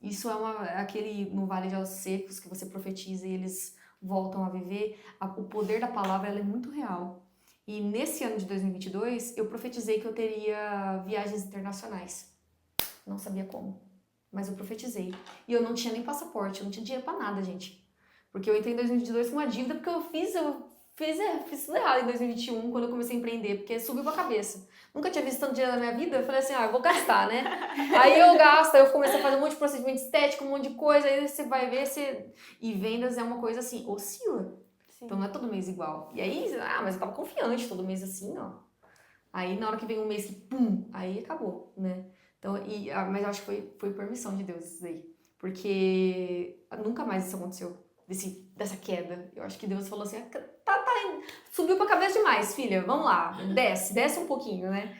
Isso é aquele no Vale de Ossos Secos que você profetiza e eles voltam a viver. O poder da palavra ela é muito real. E nesse ano de 2022, eu profetizei que eu teria viagens internacionais. Não sabia como, mas eu profetizei. E eu não tinha nem passaporte, eu não tinha dinheiro pra nada, gente. Porque eu entrei em 2022 com uma dívida porque eu fiz tudo errado em 2021, quando eu comecei a empreender, porque subiu pra cabeça. Nunca tinha visto tanto dinheiro na minha vida, eu falei assim, eu vou gastar, né? Aí eu gasto, aí eu comecei a fazer um monte de procedimento estético, um monte de coisa, aí você vai ver, e vendas é uma coisa assim, oscila. Sim. Então não é todo mês igual. E aí, mas eu tava confiante todo mês assim, ó. Aí na hora que vem um mês que, pum, aí acabou, né? Então, mas eu acho que foi permissão de Deus isso daí. Porque nunca mais isso aconteceu. Dessa queda. Eu acho que Deus falou assim, subiu pra cabeça demais, filha, vamos lá, desce um pouquinho, né?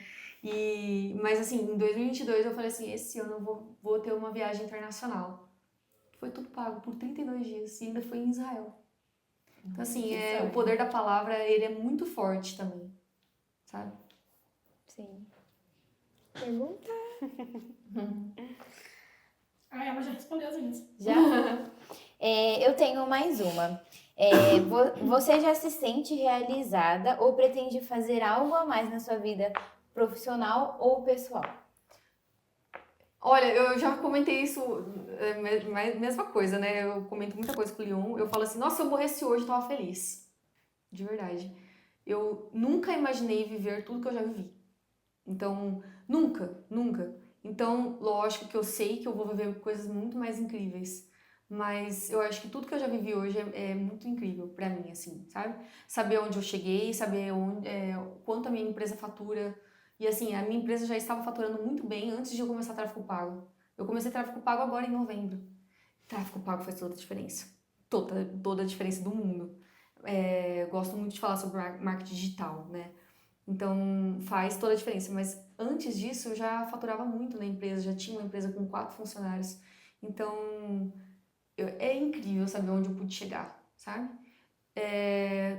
Mas assim, em 2022 eu falei assim, esse ano eu vou ter uma viagem internacional. Foi tudo pago por 32 dias e ainda foi em Israel. Então assim, o poder da palavra, ele é muito forte também, sabe? Sim. Pergunta? Ela já respondeu as minhas. Já? Eu tenho mais uma. Você já se sente realizada ou pretende fazer algo a mais na sua vida profissional ou pessoal? Olha, eu já comentei isso, mesma coisa, né? Eu comento muita coisa com o Leon. Eu falo assim, nossa, se eu morresse hoje, eu tava feliz. De verdade. Eu nunca imaginei viver tudo que eu já vivi. Então, nunca. Então, lógico que eu sei que eu vou viver coisas muito mais incríveis. Mas eu acho que tudo que eu já vivi hoje é muito incrível pra mim, assim, sabe? Saber onde eu cheguei, saber quanto a minha empresa fatura. E assim, a minha empresa já estava faturando muito bem antes de eu começar tráfego pago. Eu comecei tráfego pago agora em novembro. Tráfego pago faz toda a diferença. Toda a diferença do mundo. Eu gosto muito de falar sobre marketing digital, né? Então faz toda a diferença. Mas antes disso eu já faturava muito na empresa, já tinha uma empresa com 4 funcionários. Então é incrível saber onde eu pude chegar, sabe?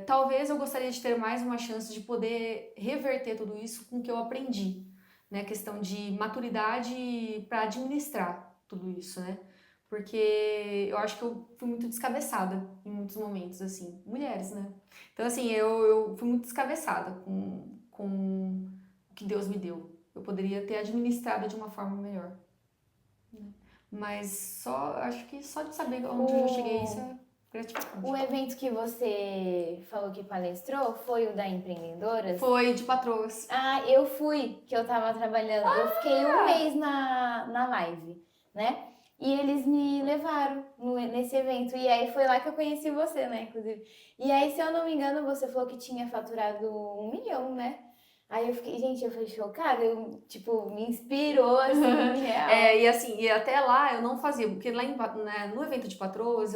Talvez eu gostaria de ter mais uma chance de poder reverter tudo isso com o que eu aprendi, né? Questão de maturidade para administrar tudo isso, né? Porque eu acho que eu fui muito descabeçada em muitos momentos, assim. Mulheres, né? Então, assim, eu fui muito descabeçada com o que Deus me deu. Eu poderia ter administrado de uma forma melhor. Né? Mas acho que só de saber onde eu cheguei, isso é gratificante. O evento que você falou que palestrou foi o da Empreendedoras? Foi de patroas. Eu fui, que eu tava trabalhando. Eu fiquei um mês na live, né? E eles me levaram nesse evento. E aí foi lá que eu conheci você, né? Inclusive. E aí, se eu não me engano, você falou que tinha faturado 1 milhão, né? Aí eu fiquei chocada, me inspirou, assim, real. E assim, e até lá eu não fazia, porque lá no evento de patroas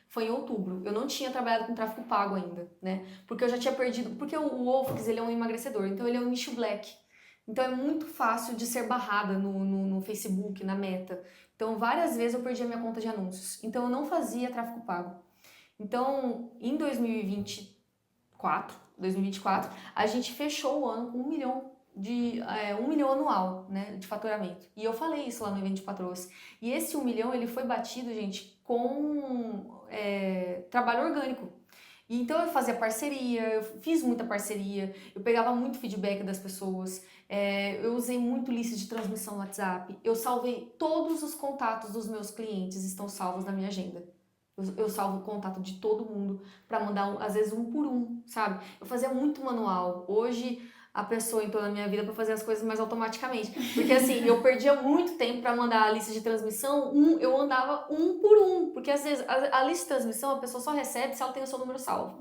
foi em outubro, eu não tinha trabalhado com tráfego pago ainda, né? Porque eu já tinha perdido, porque o Wolfix, ele é um emagrecedor, então ele é um nicho black. Então é muito fácil de ser barrada no Facebook, na Meta. Então várias vezes eu perdi a minha conta de anúncios. Então eu não fazia tráfego pago. Então em 2024, a gente fechou o ano com 1 milhão 1 milhão anual, né, de faturamento. E eu falei isso lá no evento de patroas. E esse 1 milhão, ele foi batido, gente, com trabalho orgânico. E então eu fazia parceria, eu fiz muita parceria, eu pegava muito feedback das pessoas, eu usei muito lista de transmissão no WhatsApp, eu salvei todos os contatos dos meus clientes, estão salvos na minha agenda. Eu salvo o contato de todo mundo para mandar, às vezes, um por um, sabe? Eu fazia muito manual. Hoje a pessoa entrou na minha vida para fazer as coisas mais automaticamente. Porque assim, eu perdia muito tempo para mandar a lista de transmissão, eu andava um por um. Porque às vezes a lista de transmissão a pessoa só recebe se ela tem o seu número salvo.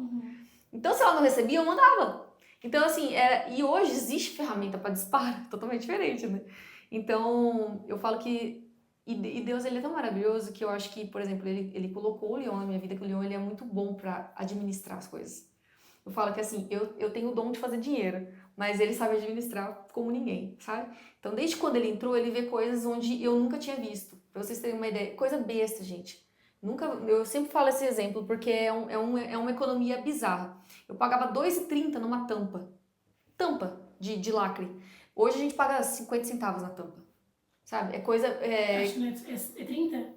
Então se ela não recebia, eu mandava. Então assim, e hoje existe ferramenta para disparo, totalmente diferente, né? Então eu falo que e Deus, ele é tão maravilhoso que eu acho que, por exemplo, ele colocou o Leon na minha vida, que o Leon, ele é muito bom para administrar as coisas. Eu falo que assim, eu tenho o dom de fazer dinheiro, mas ele sabe administrar como ninguém, sabe? Então, desde quando ele entrou, ele vê coisas onde eu nunca tinha visto. Pra vocês terem uma ideia, coisa besta, gente. Eu sempre falo esse exemplo porque é uma economia bizarra. Eu pagava R$2,30 numa tampa de lacre. Hoje a gente paga 50 centavos na tampa. Sabe? É coisa. Acho que não é 30?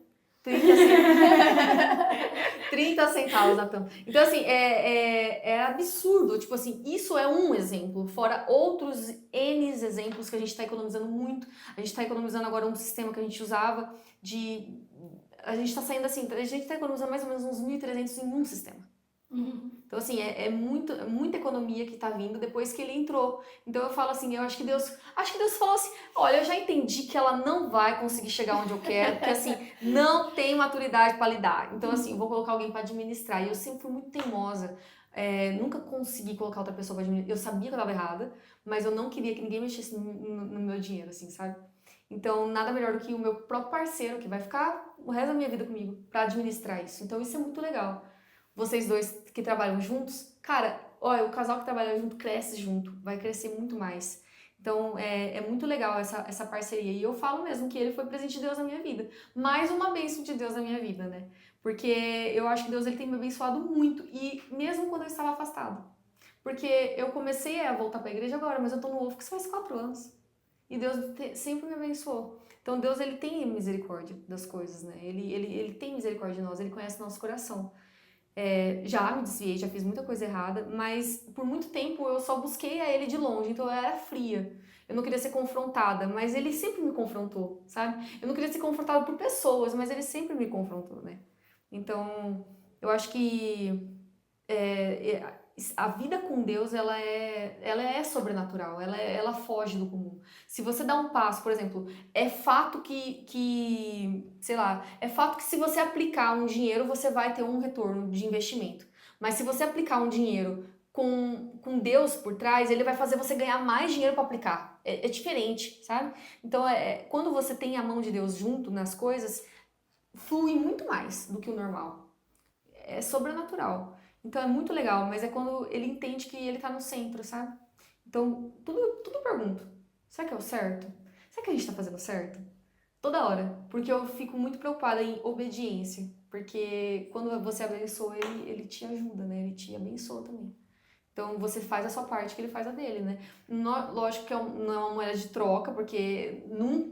30 centavos na tampa. Então, assim, é absurdo. Tipo assim, isso é um exemplo. Fora outros N exemplos que a gente está economizando muito. A gente está economizando agora um sistema que a gente usava de... A gente está saindo assim, a gente está economizando mais ou menos uns 1.300 em um sistema. Então, assim, muita economia que tá vindo depois que ele entrou. Então, eu falo assim, acho que Deus falou assim, olha, eu já entendi que ela não vai conseguir chegar onde eu quero, porque, assim, não tem maturidade para lidar. Então, assim, eu vou colocar alguém para administrar. E eu sempre fui muito teimosa. Nunca consegui colocar outra pessoa para administrar. Eu sabia que eu tava errada, mas eu não queria que ninguém mexesse no meu dinheiro, assim, sabe? Então, nada melhor do que o meu próprio parceiro, que vai ficar o resto da minha vida comigo, para administrar isso. Então, isso é muito legal. Vocês dois que trabalham juntos, cara, olha, o casal que trabalha junto cresce junto, vai crescer muito mais. Então, é muito legal essa parceria. E eu falo mesmo que ele foi presente de Deus na minha vida. Mais uma bênção de Deus na minha vida, né? Porque eu acho que Deus, ele tem me abençoado muito. E mesmo quando eu estava afastado. Porque eu comecei a voltar para a igreja agora, mas eu tô no UFSC faz 4 anos. E Deus sempre me abençoou. Então, Deus, ele tem misericórdia das coisas, né? Ele tem misericórdia de nós, ele conhece nosso coração. Já me desviei, já fiz muita coisa errada, mas por muito tempo eu só busquei a ele de longe, então eu era fria. Eu não queria ser confrontada, mas ele sempre me confrontou, sabe? Eu não queria ser confrontada por pessoas, mas ele sempre me confrontou, né? Então, eu acho que a vida com Deus, ela é sobrenatural, ela foge do comum. Se você dá um passo, por exemplo, é fato sei lá, é fato que se você aplicar um dinheiro, você vai ter um retorno de investimento. Mas se você aplicar um dinheiro com Deus por trás, ele vai fazer você ganhar mais dinheiro para aplicar. É diferente, sabe? Então, quando você tem a mão de Deus junto nas coisas, flui muito mais do que o normal. É sobrenatural. Então é muito legal, mas é quando ele entende que ele tá no centro, sabe? Então, tudo eu pergunto. Será que é o certo? Será que a gente tá fazendo certo? Toda hora. Porque eu fico muito preocupada em obediência. Porque quando você abençoa, ele te ajuda, né? Ele te abençoa também. Então, você faz a sua parte, que ele faz a dele, né? Lógico que não é uma moeda de troca, porque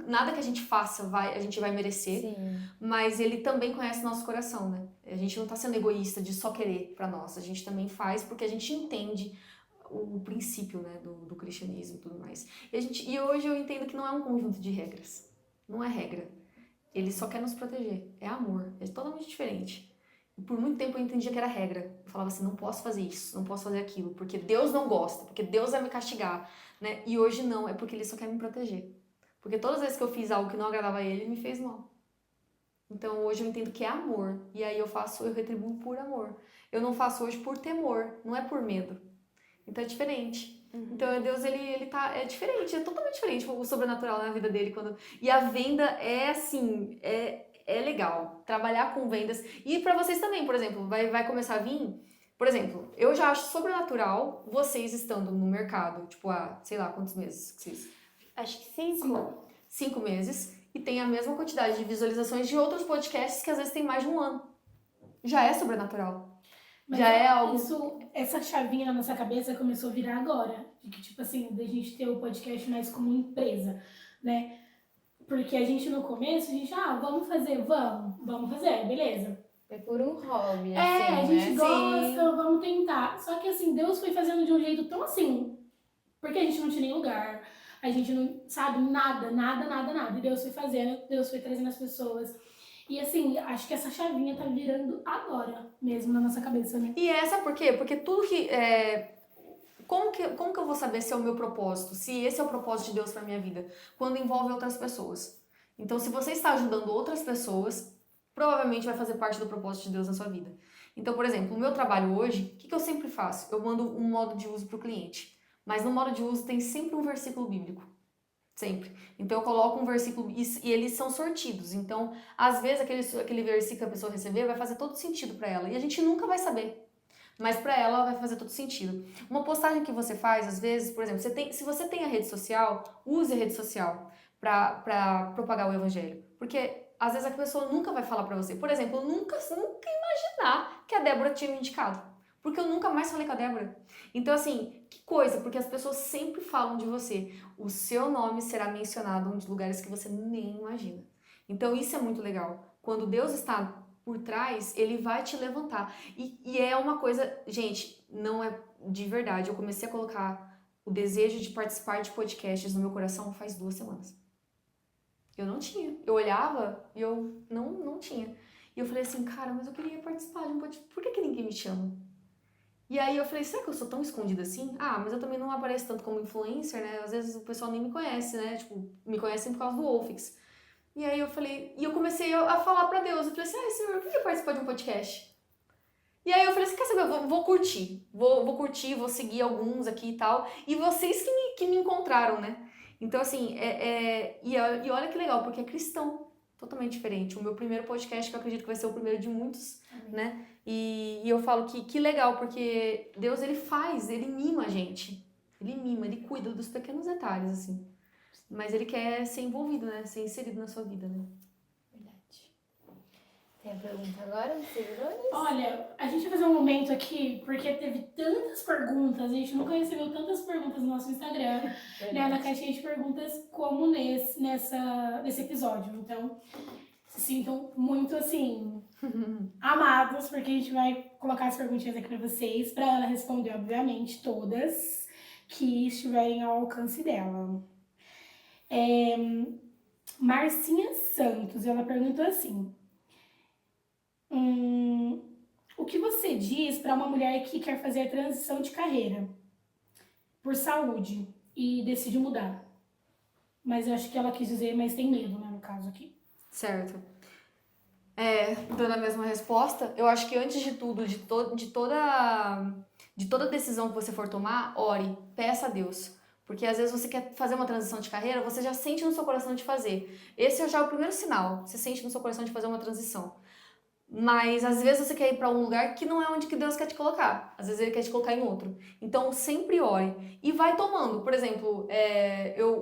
nada que a gente faça a gente vai merecer. Sim. Mas ele também conhece nosso coração, né? A gente não tá sendo egoísta de só querer pra nós. A gente também faz porque a gente entende o princípio, né, do cristianismo e tudo mais. E hoje eu entendo que não é um conjunto de regras. Não é regra. Ele só quer nos proteger. É amor. É totalmente diferente. Por muito tempo eu entendia que era regra. Eu falava assim, não posso fazer isso, não posso fazer aquilo, porque Deus não gosta, porque Deus vai me castigar, né? E hoje não, é porque ele só quer me proteger. Porque todas as vezes que eu fiz algo que não agradava a ele, ele me fez mal. Então hoje eu entendo que é amor. E aí eu retribuo por amor. Eu não faço hoje por temor, não é por medo. Então é diferente. Então Deus, é diferente, é totalmente diferente o sobrenatural na vida dele. E a venda é assim, é legal. Trabalhar com vendas. E pra vocês também, por exemplo, vai começar a vir... Por exemplo, eu já acho sobrenatural vocês estando no mercado, tipo, há, sei lá, quantos meses que vocês... Acho que 5. 5 meses. E tem a mesma quantidade de visualizações de outros podcasts que às vezes tem mais de um ano. Já é sobrenatural. Mas Já é algo... Essa chavinha na nossa cabeça começou a virar agora. De que, tipo assim, da gente ter o podcast mais como empresa, né? Porque a gente no começo, vamos fazer, beleza. É por um hobby, É, assim, a gente né? gosta, vamos tentar. Só que assim, Deus foi fazendo de um jeito tão assim, porque a gente não tinha nem lugar, a gente não sabe nada, nada, nada, nada. E Deus foi fazendo, Deus foi trazendo as pessoas. E assim, acho que essa chavinha tá virando agora mesmo na nossa cabeça, né? E essa por quê? Porque tudo que. Como que eu vou saber se é o meu propósito? Se esse é o propósito de Deus para minha vida? Quando envolve outras pessoas. Então, se você está ajudando outras pessoas, provavelmente vai fazer parte do propósito de Deus na sua vida. Então, por exemplo, o meu trabalho hoje, o que eu sempre faço? Eu mando um modo de uso para o cliente. Mas no modo de uso tem sempre um versículo bíblico. Sempre. Então eu coloco um versículo e eles são sortidos. Então, às vezes, aquele versículo que a pessoa receber vai fazer todo sentido para ela. E a gente nunca vai saber. Mas para ela vai fazer todo sentido. Uma postagem que você faz, às vezes, por exemplo, se você tem a rede social, use a rede social para propagar o evangelho. Porque às vezes a pessoa nunca vai falar para você. Por exemplo, eu nunca imaginar que a Débora tinha me indicado. Porque eu nunca mais falei com a Débora. Então, assim, que coisa, porque as pessoas sempre falam de você. O seu nome será mencionado em lugares que você nem imagina. Então, isso é muito legal. Quando Deus está por trás, ele vai te levantar. E é uma coisa, gente, não é de verdade. Eu comecei a colocar o desejo de participar de podcasts no meu coração faz 2 semanas. Eu não tinha. Eu olhava e eu não tinha. E eu falei assim, cara, mas eu queria participar de um podcast. Por que ninguém me chama? E aí eu falei, será que eu sou tão escondida assim? Ah, mas eu também não apareço tanto como influencer, né? Às vezes o pessoal nem me conhece, né? Tipo, me conhecem por causa do Wolfix. E aí eu falei, e eu comecei a falar pra Deus. Eu falei assim, ai, Senhor, por que eu participar de um podcast? E aí eu falei assim, quer saber, eu vou curtir. Vou curtir, vou seguir alguns aqui e tal. E vocês que me encontraram, né? Então, assim, e olha que legal, porque é cristão. Totalmente diferente. O meu primeiro podcast, que eu acredito que vai ser o primeiro de muitos, né? E eu falo que legal, porque Deus, ele mima a gente. Ele mima, ele cuida dos pequenos detalhes, assim. Mas ele quer ser envolvido, né? Ser inserido na sua vida, né? Verdade. Tem a pergunta agora dos seguidores? Olha, a gente vai fazer um momento aqui, porque teve tantas perguntas, a gente nunca recebeu tantas perguntas no nosso Instagram, né, na caixinha de perguntas, como nesse episódio. Então, se sintam muito, assim, amados, porque a gente vai colocar as perguntinhas aqui pra vocês, pra ela responder, obviamente, todas que estiverem ao alcance dela. Marcinha Santos, ela perguntou assim... o que você diz para uma mulher que quer fazer a transição de carreira por saúde e decide mudar? Mas eu acho que ela quis dizer, mas tem medo, né, no caso aqui. Certo. Dando a mesma resposta, eu acho que antes de tudo, de toda decisão que você for tomar, ore, peça a Deus. Porque às vezes você quer fazer uma transição de carreira, você já sente no seu coração de fazer. Esse é já o primeiro sinal, você sente no seu coração de fazer uma transição. Mas às vezes você quer ir para um lugar que não é onde que Deus quer te colocar. Às vezes ele quer te colocar em outro. Então sempre ore e vai tomando. Por exemplo,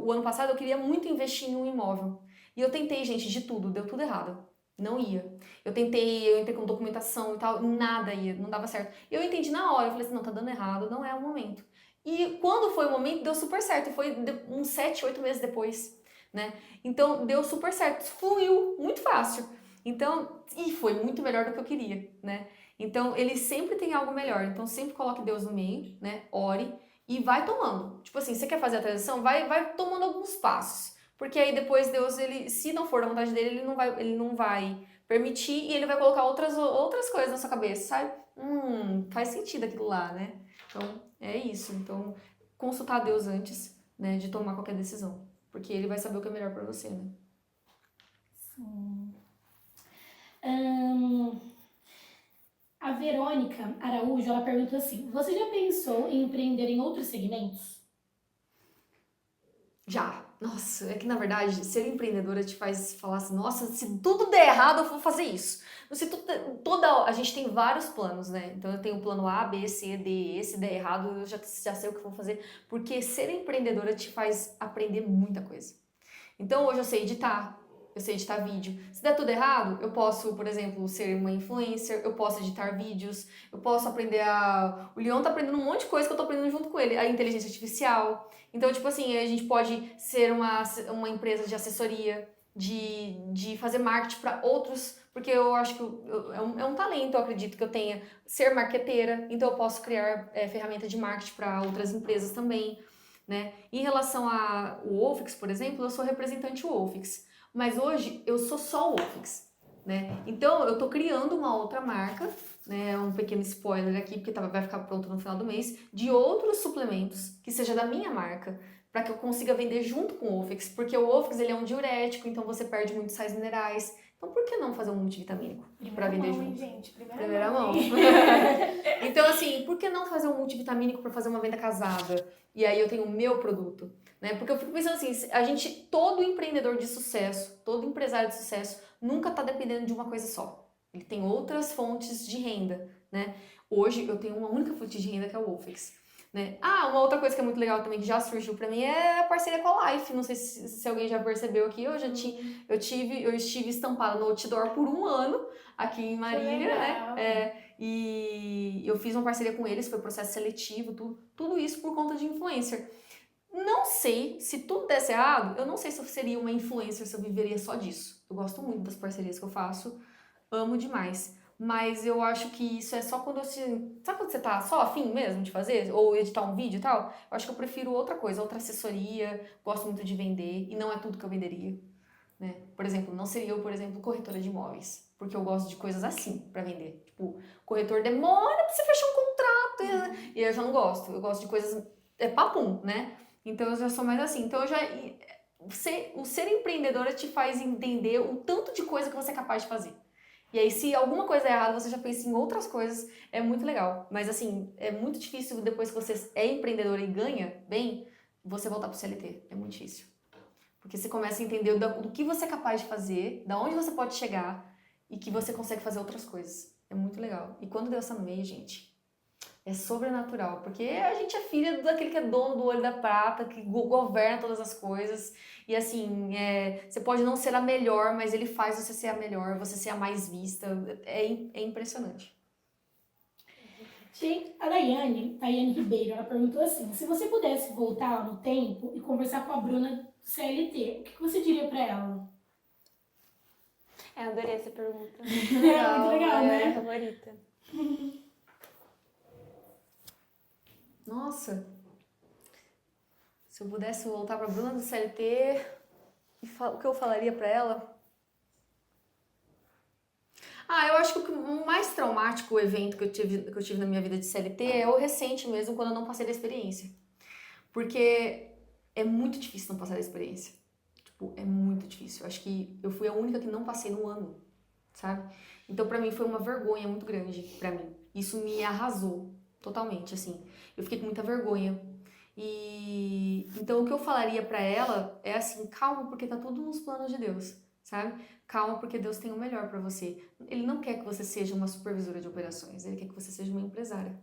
o ano passado eu queria muito investir em um imóvel. E eu tentei, gente, de tudo, deu tudo errado. Não ia. Eu entrei com documentação e tal, nada ia, não dava certo. Eu entendi na hora, eu falei assim, não, tá dando errado, não é o momento. E quando foi o momento, deu super certo. E foi uns 7, 8 meses depois, né? Então deu super certo, fluiu muito fácil. Então, e foi muito melhor do que eu queria, né? Então, ele sempre tem algo melhor. Então, sempre coloque Deus no meio, né? Ore e vai tomando. Tipo assim, você quer fazer a transição? Vai tomando alguns passos. Porque aí depois Deus, ele, se não for da vontade dele, ele não vai permitir e ele vai colocar outras coisas na sua cabeça, sabe? Faz sentido aquilo lá, né? Então, é isso. Então, consultar Deus antes, né, de tomar qualquer decisão. Porque ele vai saber o que é melhor pra você, né? Sim. A Verônica Araújo, ela perguntou assim, você já pensou em empreender em outros segmentos? Já. Nossa, é que na verdade, ser empreendedora te faz falar assim, nossa, se tudo der errado, eu vou fazer isso. Se a gente tem vários planos, né? Então eu tenho o plano A, B, C, D, E. Se der errado, eu já sei o que eu vou fazer. Porque ser empreendedora te faz aprender muita coisa. Então hoje eu sei editar vídeo. Se der tudo errado, eu posso, por exemplo, ser uma influencer, eu posso editar vídeos, eu posso aprender O Leon tá aprendendo um monte de coisa que eu tô aprendendo junto com ele. A inteligência artificial. Então, tipo assim, a gente pode ser uma empresa de assessoria, de fazer marketing para porque eu acho que é um talento, eu acredito que eu tenha, ser marqueteira, então eu posso criar ferramenta de marketing para outras empresas também, né? Em relação ao Wolfix, por exemplo, eu sou representante Wolfix, mas hoje eu sou só Wolfix, né? Então eu tô criando uma outra marca, né? Um pequeno spoiler aqui, porque vai ficar pronto no final do mês, de outros suplementos que seja da minha marca, para que eu consiga vender junto com o Wolfix, porque o Wolfix ele é um diurético, então você perde muitos sais minerais. Então por que não fazer um multivitamínico para vender mão, hein, junto? gente? Primeira mão. hein? Então assim, por que não fazer um multivitamínico para fazer uma venda casada? E aí eu tenho o meu produto, né? Porque eu fico pensando assim, todo empreendedor de sucesso, todo empresário de sucesso nunca tá dependendo de uma coisa só. Ele tem outras fontes de renda, né? Hoje eu tenho uma única fonte de renda que é o Wolfix. Né? Ah, uma outra coisa que é muito legal também, que já surgiu pra mim, é a parceria com a Life. Não sei se alguém já percebeu aqui, eu estive estampada no outdoor por 1 ano aqui em Marília, né? E eu fiz uma parceria com eles, foi processo seletivo, tudo isso por conta de influencer. Não sei, se tudo desse errado, eu não sei se eu seria uma influencer, se eu viveria só disso. Eu gosto muito das parcerias que eu faço, amo demais. Mas eu acho que isso é só quando sabe quando você tá só afim mesmo de fazer? Ou editar um vídeo e tal? Eu acho que eu prefiro outra coisa, outra assessoria, gosto muito de vender, e não é tudo que eu venderia, né? Por exemplo, não seria eu, por exemplo, corretora de imóveis, porque eu gosto de coisas assim pra vender. Tipo, corretor demora pra você fechar um contrato, e eu já não gosto. Eu gosto de coisas, papum, né? Então eu já sou mais assim. Então o ser empreendedora te faz entender o tanto de coisa que você é capaz de fazer. E aí, se alguma coisa é errada, você já pensa em outras coisas, é muito legal. Mas assim, é muito difícil depois que você é empreendedora e ganha bem, você voltar pro CLT. É muito difícil. Porque você começa a entender do que você é capaz de fazer, da onde você pode chegar e que você consegue fazer outras coisas. É muito legal. E quando Deus tá no meio, gente, é sobrenatural. Porque a gente é filha daquele que é dono do olho da prata, que governa todas as coisas. E assim, você pode não ser a melhor, mas ele faz você ser a melhor, você ser a mais vista. É impressionante. A Daiane Ribeiro, ela perguntou assim: se você pudesse voltar no tempo e conversar com a Bruna do CLT, o que você diria pra ela? Eu adorei essa pergunta. Muito legal, é né? a minha favorita. Nossa, se eu pudesse voltar pra Bruna do CLT, o que eu falaria pra ela? Eu acho que o mais traumático evento que eu tive na minha vida de CLT é o recente mesmo, quando eu não passei da experiência. Porque é muito difícil não passar da experiência. Tipo, é muito difícil. Eu acho que eu fui a única que não passei no ano, sabe? Então pra mim foi uma vergonha muito grande pra mim. Isso me arrasou totalmente, assim. Eu fiquei com muita vergonha. E então o que eu falaria pra ela é assim, calma, porque tá tudo nos planos de Deus, sabe? Calma, porque Deus tem o melhor pra você. Ele não quer que você seja uma supervisora de operações, ele quer que você seja uma empresária.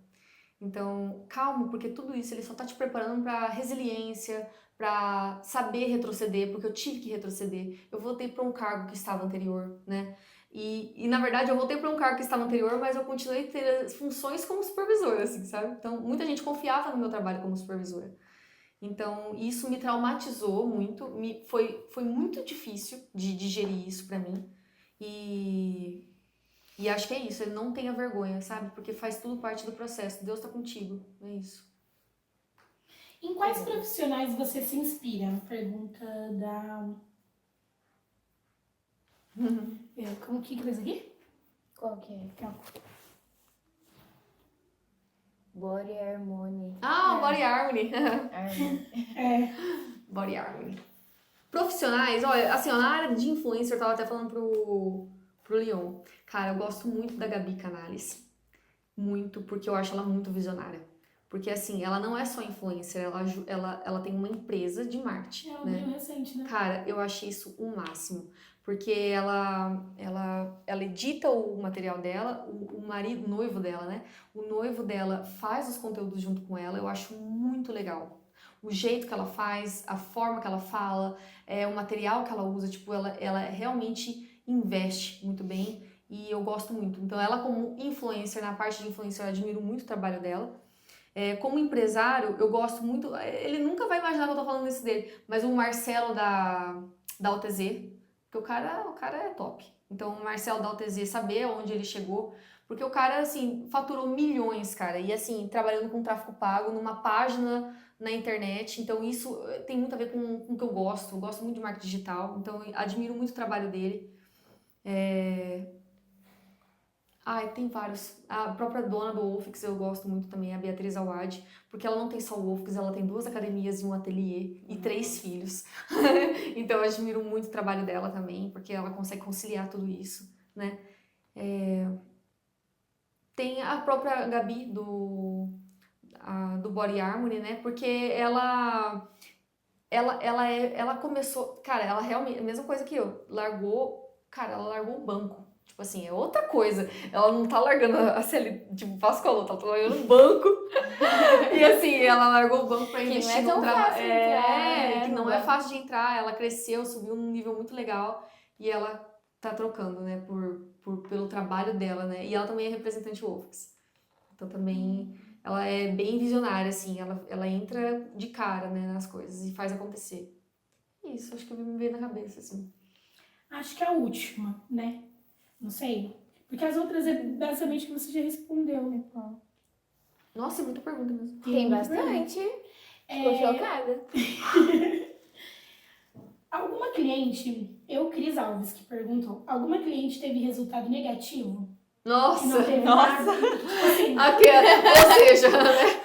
Então, calma, porque tudo isso ele só tá te preparando pra resiliência, pra saber retroceder, porque eu tive que retroceder. Eu voltei pra um cargo que estava anterior, né? E na verdade eu voltei para um cargo que estava anterior, mas eu continuei a ter funções como supervisora, assim, sabe? Então muita gente confiava no meu trabalho como supervisora. Então isso me traumatizou muito, foi muito difícil de digerir isso para mim. E acho que é isso, ele não tenha vergonha, sabe? Porque faz tudo parte do processo, Deus tá contigo, é isso. Em quais profissionais você se inspira? Pergunta da... Como que coisa aqui? Qual que é? Body Harmony. Body Harmony. Harmony. Body Harmony. Profissionais, olha, assim, ó, na área de influencer, eu tava até falando pro Leon. Cara, eu gosto muito da Gabi Canales. Muito, porque eu acho ela muito visionária. Porque, assim, ela não é só influencer, ela tem uma empresa de marketing, Ela veio recente, né? Cara, eu achei isso o máximo. Porque ela edita o material dela, o noivo dela, né? O noivo dela faz os conteúdos junto com ela, eu acho muito legal. O jeito que ela faz, a forma que ela fala, o material que ela usa, tipo, ela realmente investe muito bem e eu gosto muito. Então ela como influencer, na parte de influencer, eu admiro muito o trabalho dela. Como empresário, eu gosto muito, ele nunca vai imaginar que eu tô falando isso dele, mas o Marcelo da OTZ, Porque o cara é top. Então, o Marcelo da UTZ, saber onde ele chegou, porque o cara, assim, faturou milhões, cara, e assim, trabalhando com tráfego pago, numa página na internet, então isso tem muito a ver com o que eu gosto muito de marketing digital, então eu admiro muito o trabalho dele. Tem vários. A própria dona do Wolfix eu gosto muito também, a Beatriz Awad, porque ela não tem só o Wolfix, ela tem 2 academias e um ateliê e 3 filhos. Então eu admiro muito o trabalho dela também, porque ela consegue conciliar tudo isso, né? Tem a própria Gabi do Body Harmony, né? Porque ela começou, cara, ela realmente, a mesma coisa que eu, ela largou o banco. Tipo assim, é outra coisa. Ela não tá largando a CL, tipo, faz com a outra, ela tá largando o banco. E assim, ela largou o banco pra investir não é tão fácil entrar, que não é fácil de entrar. Ela cresceu, subiu num nível muito legal e ela tá trocando, né, pelo trabalho dela, né? E ela também é representante Wolfix. Então também ela é bem visionária, assim, ela entra de cara, né, nas coisas e faz acontecer. Isso, acho que me veio na cabeça, assim. Acho que é a última, né? Não sei. Porque as outras é basicamente que você já respondeu. Nossa, é muita pergunta mesmo. Tem muita bastante. Ficou É, chocada. Alguma cliente, Cris Alves, que perguntou, alguma cliente teve resultado negativo? Que Nossa, não teve nossa. nada? Tipo assim, Ou seja, né?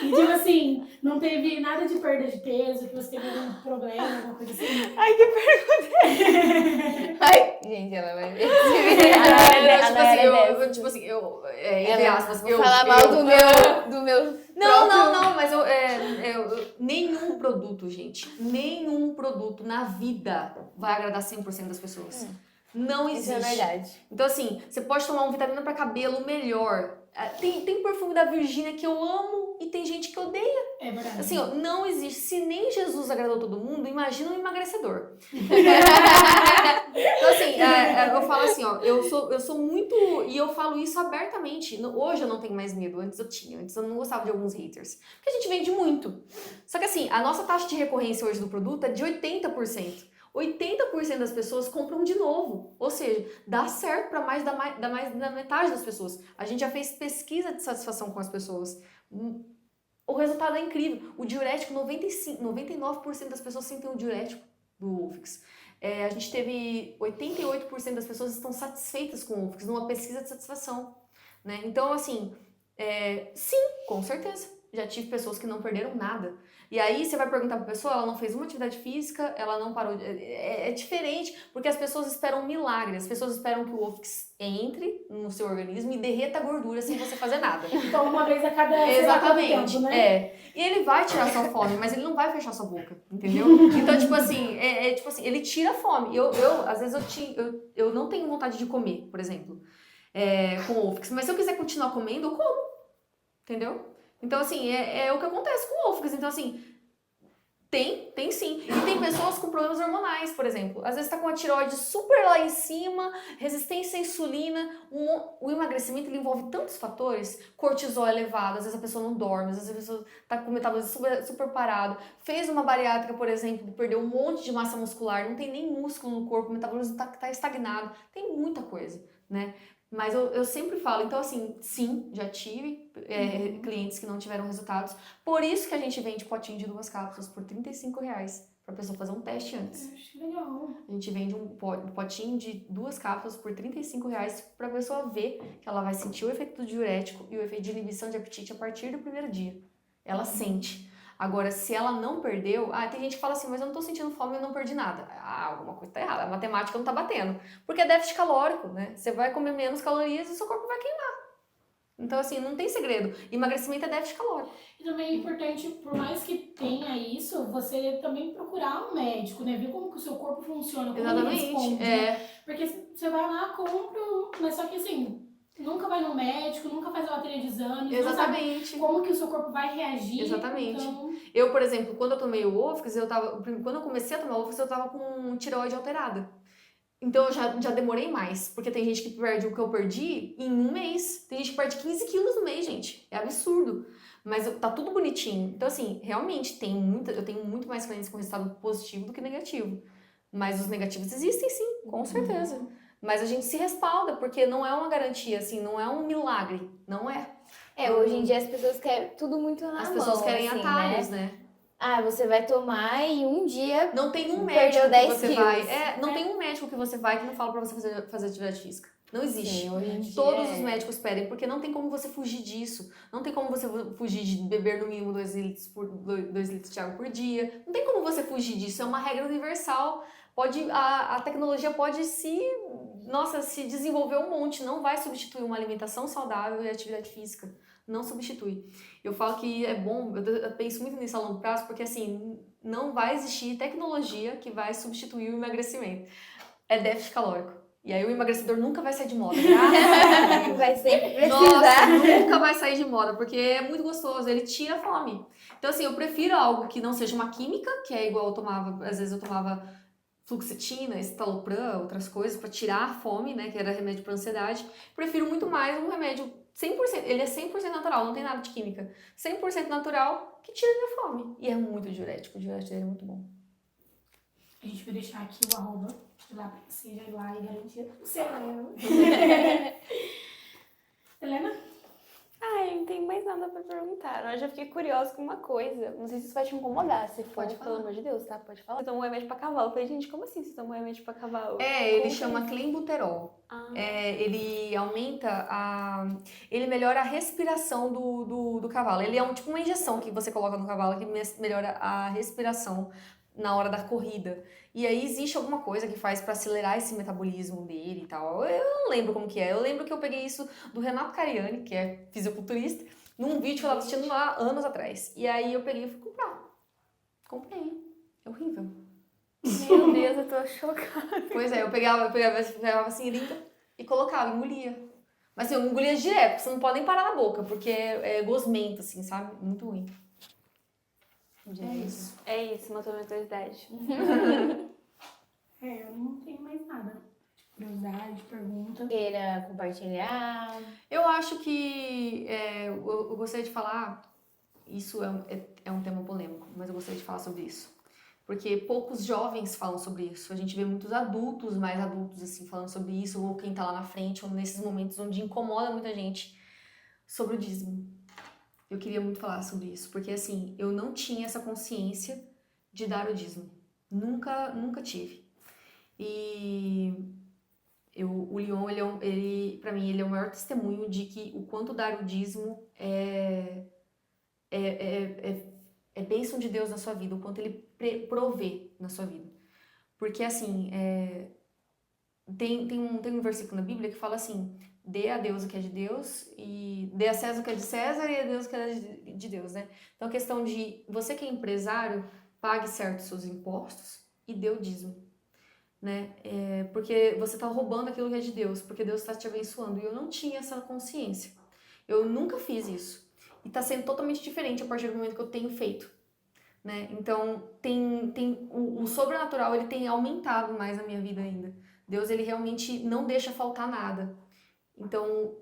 e tipo assim, não teve nada de perda de peso, que você teve algum problema, alguma coisa assim? Ai, que pergunta. Ai, gente, ela vai ver. Entre aspas, Vou falar mal do meu Não, mas nenhum produto, gente, nenhum produto na vida vai agradar 100% das pessoas. Não existe. Isso é verdade. Então, assim, você pode tomar uma vitamina pra cabelo melhor. Tem perfume da Virgínia que eu amo e tem gente que odeia. É verdade. Assim, ó, não existe. Se nem Jesus agradou todo mundo, imagina um emagrecedor. Então, assim, eu falo assim, ó, eu sou muito. E eu falo isso abertamente. Hoje eu não tenho mais medo, antes eu tinha. Antes eu não gostava de alguns haters. Porque a gente vende muito. Só que assim, a nossa taxa de recorrência hoje do produto é de 80%. 80% das pessoas compram de novo. Ou seja, dá certo para mais da metade das pessoas. A gente já fez pesquisa de satisfação com as pessoas. O resultado é incrível. O diurético, 99% das pessoas sentem o diurético do Wolfix. A gente teve 88% das pessoas estão satisfeitas com o Wolfix numa pesquisa de satisfação, né? Então, assim, sim, com certeza. Já tive pessoas que não perderam nada. E aí você vai perguntar pra pessoa, ela não fez uma atividade física, ela não parou. É diferente, porque as pessoas esperam um milagre. As pessoas esperam que o Wolfix entre no seu organismo e derreta a gordura sem você fazer nada. Então, uma vez a cada Exatamente, tempo, né? E ele vai tirar sua fome, mas ele não vai fechar sua boca, entendeu? Então, tipo assim, tipo assim, ele tira a fome. Às vezes, eu não tenho vontade de comer, por exemplo, com o Wolfix. Mas se eu quiser continuar comendo, eu como, entendeu? Então, assim, é o que acontece com o Wolfix. Então, assim, tem sim. E tem pessoas com problemas hormonais, por exemplo. Às vezes tá com a tireoide super lá em cima, resistência à insulina. O emagrecimento ele envolve tantos fatores. Cortisol elevado, às vezes a pessoa não dorme, às vezes a pessoa tá com o metabolismo super parado. Fez uma bariátrica, por exemplo, perdeu um monte de massa muscular, não tem nem músculo no corpo, o metabolismo tá estagnado. Tem muita coisa, né? Mas eu sempre falo, então assim, sim, já tive clientes que não tiveram resultados. Por isso que a gente vende potinho de 2 cápsulas por R$35 pra pessoa fazer um teste antes. Acho legal. A gente vende um potinho de 2 cápsulas por R$35 pra pessoa ver que ela vai sentir o efeito do diurético e o efeito de inibição de apetite a partir do primeiro dia. Ela sente. Agora, se ela não perdeu... tem gente que fala assim, mas eu não tô sentindo fome e eu não perdi nada. Alguma coisa tá errada. A matemática não tá batendo. Porque é déficit calórico, né? Você vai comer menos calorias e o seu corpo vai queimar. Então, assim, não tem segredo. Emagrecimento é déficit calórico. E também é importante, por mais que tenha isso, você também procurar um médico, né? Ver como que o seu corpo funciona, como ele responde. Porque você vai lá, compra, mas só que assim... Nunca vai no médico, nunca faz uma bateria de exames. Exatamente. Não sabe como que o seu corpo vai reagir. Exatamente. Então... Eu, por exemplo, quando eu tomei o Wolfix, quando eu comecei a tomar o Wolfix, eu tava com tireoide alterada. Então eu já demorei mais, porque tem gente que perde o que eu perdi em um mês. Tem gente que perde 15 quilos no mês, gente. É absurdo. Mas tá tudo bonitinho. Então, assim, realmente eu tenho muito mais clientes com resultado positivo do que negativo. Mas os negativos existem sim, com certeza. Mas a gente se respalda, porque não é uma garantia, assim, não é um milagre, não é. Hoje em dia as pessoas querem tudo muito na As mão, pessoas querem assim, atalhos, né? né? Ah, você vai tomar e um dia Não tem um perdeu médico que 10 você quilos. vai. Não tem um médico que você vai que não fala pra você fazer atividade física. Não existe. Sim, hoje em dia Todos os médicos pedem, porque não tem como você fugir disso. Não tem como você fugir de beber no mínimo 2 litros de água por dia. Não tem como você fugir disso. É uma regra universal. A tecnologia pode se desenvolver um monte. Não vai substituir uma alimentação saudável e atividade física. Não substitui. Eu falo que é bom, eu penso muito nisso a longo prazo, porque assim, não vai existir tecnologia que vai substituir o emagrecimento. É déficit calórico. E aí o emagrecedor nunca vai sair de moda. vai sempre precisar. Nossa, nunca vai sair de moda, porque é muito gostoso, ele tira a fome. Então assim, eu prefiro algo que não seja uma química, que é igual eu tomava, às vezes eu tomava fluoxetina, estalopram, outras coisas para tirar a fome, né, que era remédio para ansiedade. Prefiro muito mais um remédio 100%, ele é 100% natural, não tem nada de química. 100% natural, que tira a minha fome. E é muito diurético, o diurético dele é muito bom. A gente vai deixar aqui o arroba lá pra você já ir lá e garantir o seu. Helena? Ai, não tem mais nada pra perguntar. Eu já fiquei curiosa com uma coisa. Não sei se isso vai te incomodar. Se for, Pode falar. pelo amor de Deus, tá? Pode falar. Você tomou remédio pra cavalo. Eu falei, gente, como assim você tomou remédio pra cavalo? Ele Como chama que é isso? clenbuterol. Ah, Ele aumenta ele melhora a respiração do cavalo. Ele é tipo uma injeção que você coloca no cavalo que melhora a respiração na hora da corrida. E aí existe alguma coisa que faz pra acelerar esse metabolismo dele e tal. Eu não lembro como que é. Eu lembro que eu peguei isso do Renato Cariani, que é fisiculturista, num vídeo que eu tava assistindo lá anos atrás. E aí eu peguei e fui comprar. Comprei. É horrível. meu Deus, eu tô chocada. Pois é, eu pegava a seringa e colocava, engolia. Mas assim, eu engolia direto, você não pode nem parar na boca, porque é gosmento, assim, sabe? Muito ruim. É isso, matou minha curiosidade. Eu não tenho mais nada. Curiosidade, pergunta. Queira compartilhar. Eu acho que eu gostaria de falar, isso é um tema polêmico, mas eu gostaria de falar sobre isso. Porque poucos jovens falam sobre isso. A gente vê muitos adultos, mais adultos, assim, falando sobre isso, ou quem tá lá na frente, ou nesses momentos onde incomoda muita gente, sobre o dízimo. Eu queria muito falar sobre isso, porque assim, eu não tinha essa consciência de dar o dízimo. Nunca tive. E o Leon, pra mim, ele é o maior testemunho de que o quanto dar o dízimo é bênção de Deus na sua vida, o quanto ele provê na sua vida. Porque assim, tem um versículo na Bíblia que fala assim: dê a Deus o que é de Deus, e dê a César o que é de César e a Deus o que é de Deus, né? Então a questão de você que é empresário, pague certo seus impostos e dê o dízimo, né? Porque você tá roubando aquilo que é de Deus, porque Deus está te abençoando. E eu não tinha essa consciência. Eu nunca fiz isso. E tá sendo totalmente diferente a partir do momento que eu tenho feito, né? Então, o sobrenatural, ele tem aumentado mais na minha vida ainda. Deus, ele realmente não deixa faltar nada. Então,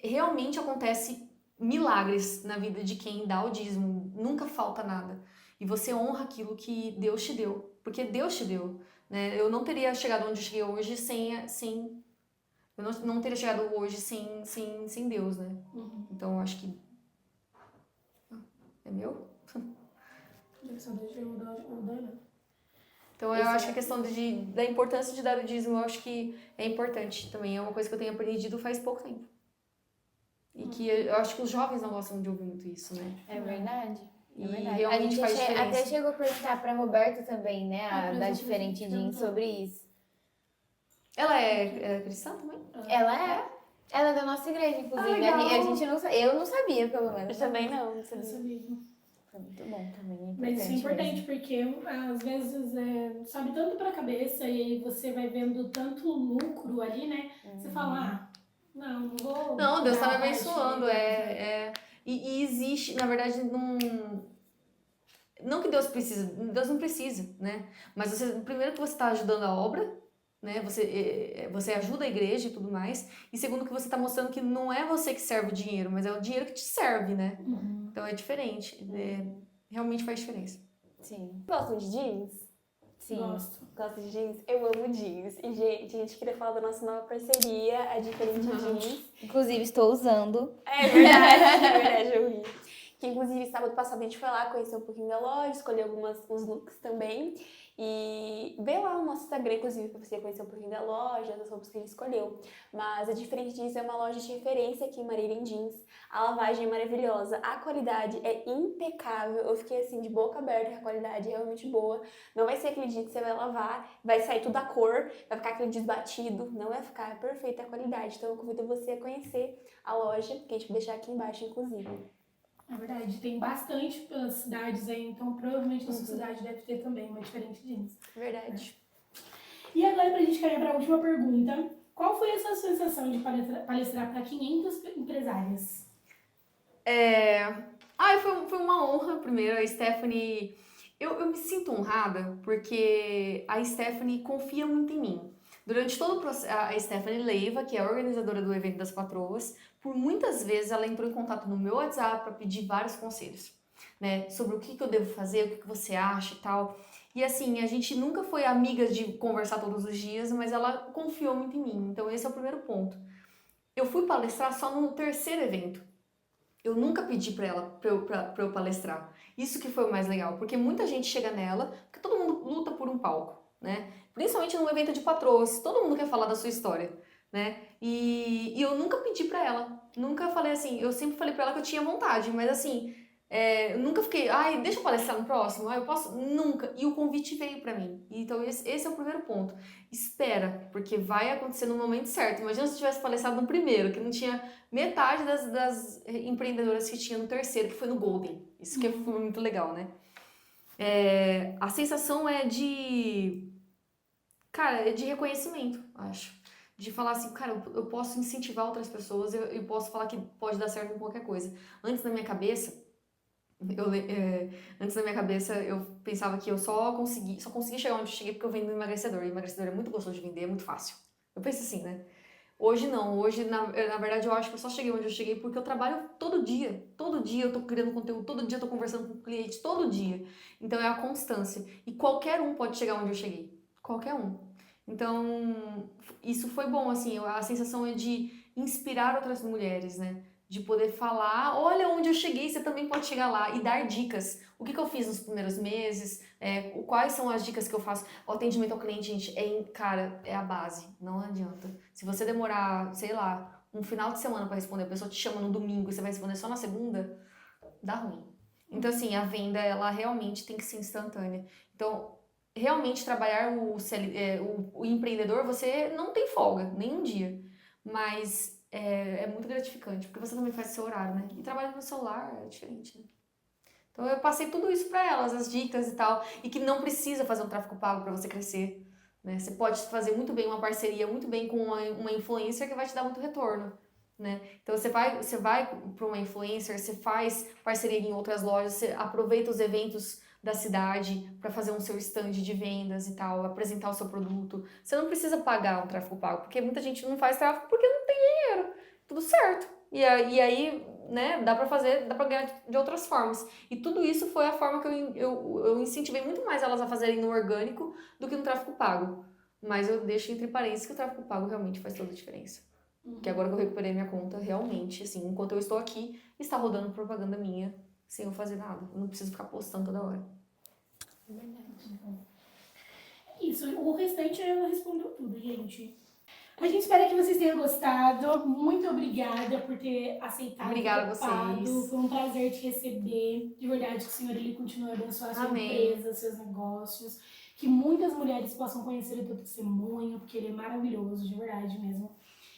realmente acontece milagres na vida de quem dá o dízimo. Nunca falta nada. E você honra aquilo que Deus te deu. Porque Deus te deu, né? Eu não teria chegado onde eu cheguei hoje sem eu não teria chegado hoje sem Deus, né? Então, eu acho que... É meu? Então, eu acho que a questão da importância de dar o dízimo, eu acho que é importante também. É uma coisa que eu tenho aprendido faz pouco tempo. E que eu acho que os jovens não gostam de ouvir muito isso, né? É verdade. E É verdade. A realmente gente faz diferença. até chegou a perguntar pra Roberta também, né? Da Diferente Jeans sobre isso. Ela é cristã também? Ela é. Ela é da nossa igreja, inclusive. legal. A gente não sabia. Eu não sabia, pelo menos. Eu também não sabia. Foi muito bom também. Mas isso é importante, mesmo. porque às vezes sobe tanto pra cabeça e aí você vai vendo tanto lucro ali, né? Você fala, não vou. Não, Deus tá me dar parte abençoando. E existe, na verdade, não que Deus não precisa, né? Mas primeiro que você está ajudando a obra, né? Você ajuda a igreja e tudo mais. E segundo que você está mostrando que não é você que serve o dinheiro, mas é o dinheiro que te serve, né? Então é diferente. Realmente faz diferença. Sim. Gostam de jeans? Sim. Gosto. Gosta de jeans? Eu amo jeans. E, gente, a gente queria falar da nossa nova parceria, a Diferente Jeans. Inclusive, estou usando. É verdade, eu vi. Que, inclusive, sábado passado a gente foi lá conhecer um pouquinho da loja, escolher uns looks também. E vê lá o nosso Instagram, inclusive, pra você conhecer um pouquinho da loja, das roupas que a gente escolheu. Mas a Diferente Jeans é uma loja de referência aqui em Marília em jeans. A lavagem é maravilhosa, a qualidade é impecável. Eu fiquei assim, de boca aberta, a qualidade é realmente boa. Não vai ser aquele dia que você vai lavar, vai sair tudo a cor, vai ficar aquele desbatido. Não vai ficar, é perfeita a qualidade. Então eu convido você a conhecer a loja, que a gente vai deixar aqui embaixo, inclusive. É verdade, tem bastante pelas cidades aí, então provavelmente na sua cidade deve ter também uma Diferente Jeans. Verdade. E agora, pra gente caminhar para a última pergunta, qual foi a sua sensação de palestrar para 500 empresárias? Foi uma honra, primeiro, a Stephanie. Eu me sinto honrada porque a Stephanie confia muito em mim. Durante todo o processo, a Stephanie Leiva, que é a organizadora do evento das patroas, por muitas vezes ela entrou em contato no meu WhatsApp para pedir vários conselhos, né? Sobre o que eu devo fazer, o que você acha e tal. E assim, a gente nunca foi amigas de conversar todos os dias, mas ela confiou muito em mim. Então esse é o primeiro ponto. Eu fui palestrar só no terceiro evento. Eu nunca pedi pra ela, pra eu palestrar. Isso que foi o mais legal, porque muita gente chega nela, porque todo mundo luta por um palco, né? Principalmente num evento de patroas, todo mundo quer falar da sua história, né? E eu nunca pedi pra ela, nunca falei assim, eu sempre falei pra ela que eu tinha vontade, mas assim, eu nunca fiquei, ai, deixa eu palestrar no próximo, eu posso? Nunca. E o convite veio pra mim. Então esse é o primeiro ponto. Espera, porque vai acontecer no momento certo. Imagina se eu tivesse palestrado no primeiro, que não tinha metade das empreendedoras que tinha no terceiro, que foi no Golden. Isso que foi muito legal, né? A sensação é de... Cara, é de reconhecimento, acho. De falar assim, cara, eu posso incentivar outras pessoas, eu posso falar que pode dar certo em qualquer coisa. Antes na minha cabeça, eu pensava que eu só consegui chegar onde eu cheguei porque eu vendo emagrecedor. E emagrecedor é muito gostoso de vender, é muito fácil. Eu penso assim, né? Hoje não, hoje na verdade eu acho que eu só cheguei onde eu cheguei porque eu trabalho todo dia eu tô criando conteúdo, todo dia eu tô conversando com o cliente, todo dia. Então é a constância. E qualquer um pode chegar onde eu cheguei, qualquer um. Então isso foi bom, assim, a sensação é de inspirar outras mulheres, né? De poder falar, olha onde eu cheguei, você também pode chegar lá e dar dicas. O que eu fiz nos primeiros meses, quais são as dicas que eu faço. O atendimento ao cliente, gente, cara, é a base, não adianta. Se você demorar, sei lá, um final de semana para responder, a pessoa te chama no domingo e você vai responder só na segunda, dá ruim. Então, assim, a venda, ela realmente tem que ser instantânea. Então, realmente trabalhar o empreendedor, você não tem folga, nem um dia. Mas é muito gratificante, porque você também faz o seu horário, né? E trabalhar no celular é diferente, né? Então eu passei tudo isso para elas, as dicas e tal, e que não precisa fazer um tráfego pago para você crescer, né? Você pode fazer muito bem uma parceria, muito bem com uma influencer que vai te dar muito retorno, né? Então você vai para uma influencer, você faz parceria em outras lojas, você aproveita os eventos da cidade para fazer um seu stand de vendas e tal, apresentar o seu produto. Você não precisa pagar um tráfego pago, porque muita gente não faz tráfego porque não tem dinheiro. Tudo certo. E aí, né, dá pra ganhar de outras formas. E tudo isso foi a forma que eu incentivei muito mais elas a fazerem no orgânico do que no tráfego pago. Mas eu deixo entre parênteses que o tráfego pago realmente faz toda a diferença. Porque agora que eu recuperei minha conta, realmente, assim, enquanto eu estou aqui, está rodando propaganda minha sem eu fazer nada. Eu não preciso ficar postando toda hora. Isso, o restante ela respondeu tudo, gente. A gente espera que vocês tenham gostado. Muito obrigada por ter aceitado. Obrigada a vocês. Foi um prazer te receber. De verdade, que o Senhor ele continue a abençoar a sua empresa, seus negócios. Que muitas mulheres possam conhecer o teu testemunho, porque ele é maravilhoso, de verdade mesmo.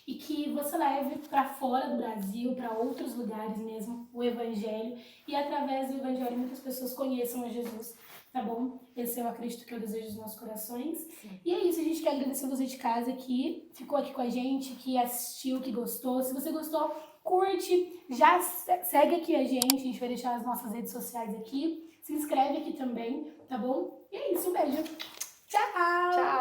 E que você leve para fora do Brasil, para outros lugares mesmo, o Evangelho. E através do Evangelho muitas pessoas conheçam a Jesus. Tá bom? Esse eu acredito que é o desejo dos nossos corações. Sim. E é isso, a gente quer agradecer você de casa que ficou aqui com a gente, que assistiu, que gostou. Se você gostou, curte, já segue aqui a gente vai deixar as nossas redes sociais aqui. Se inscreve aqui também, tá bom? E é isso, um beijo. Tchau! Tchau!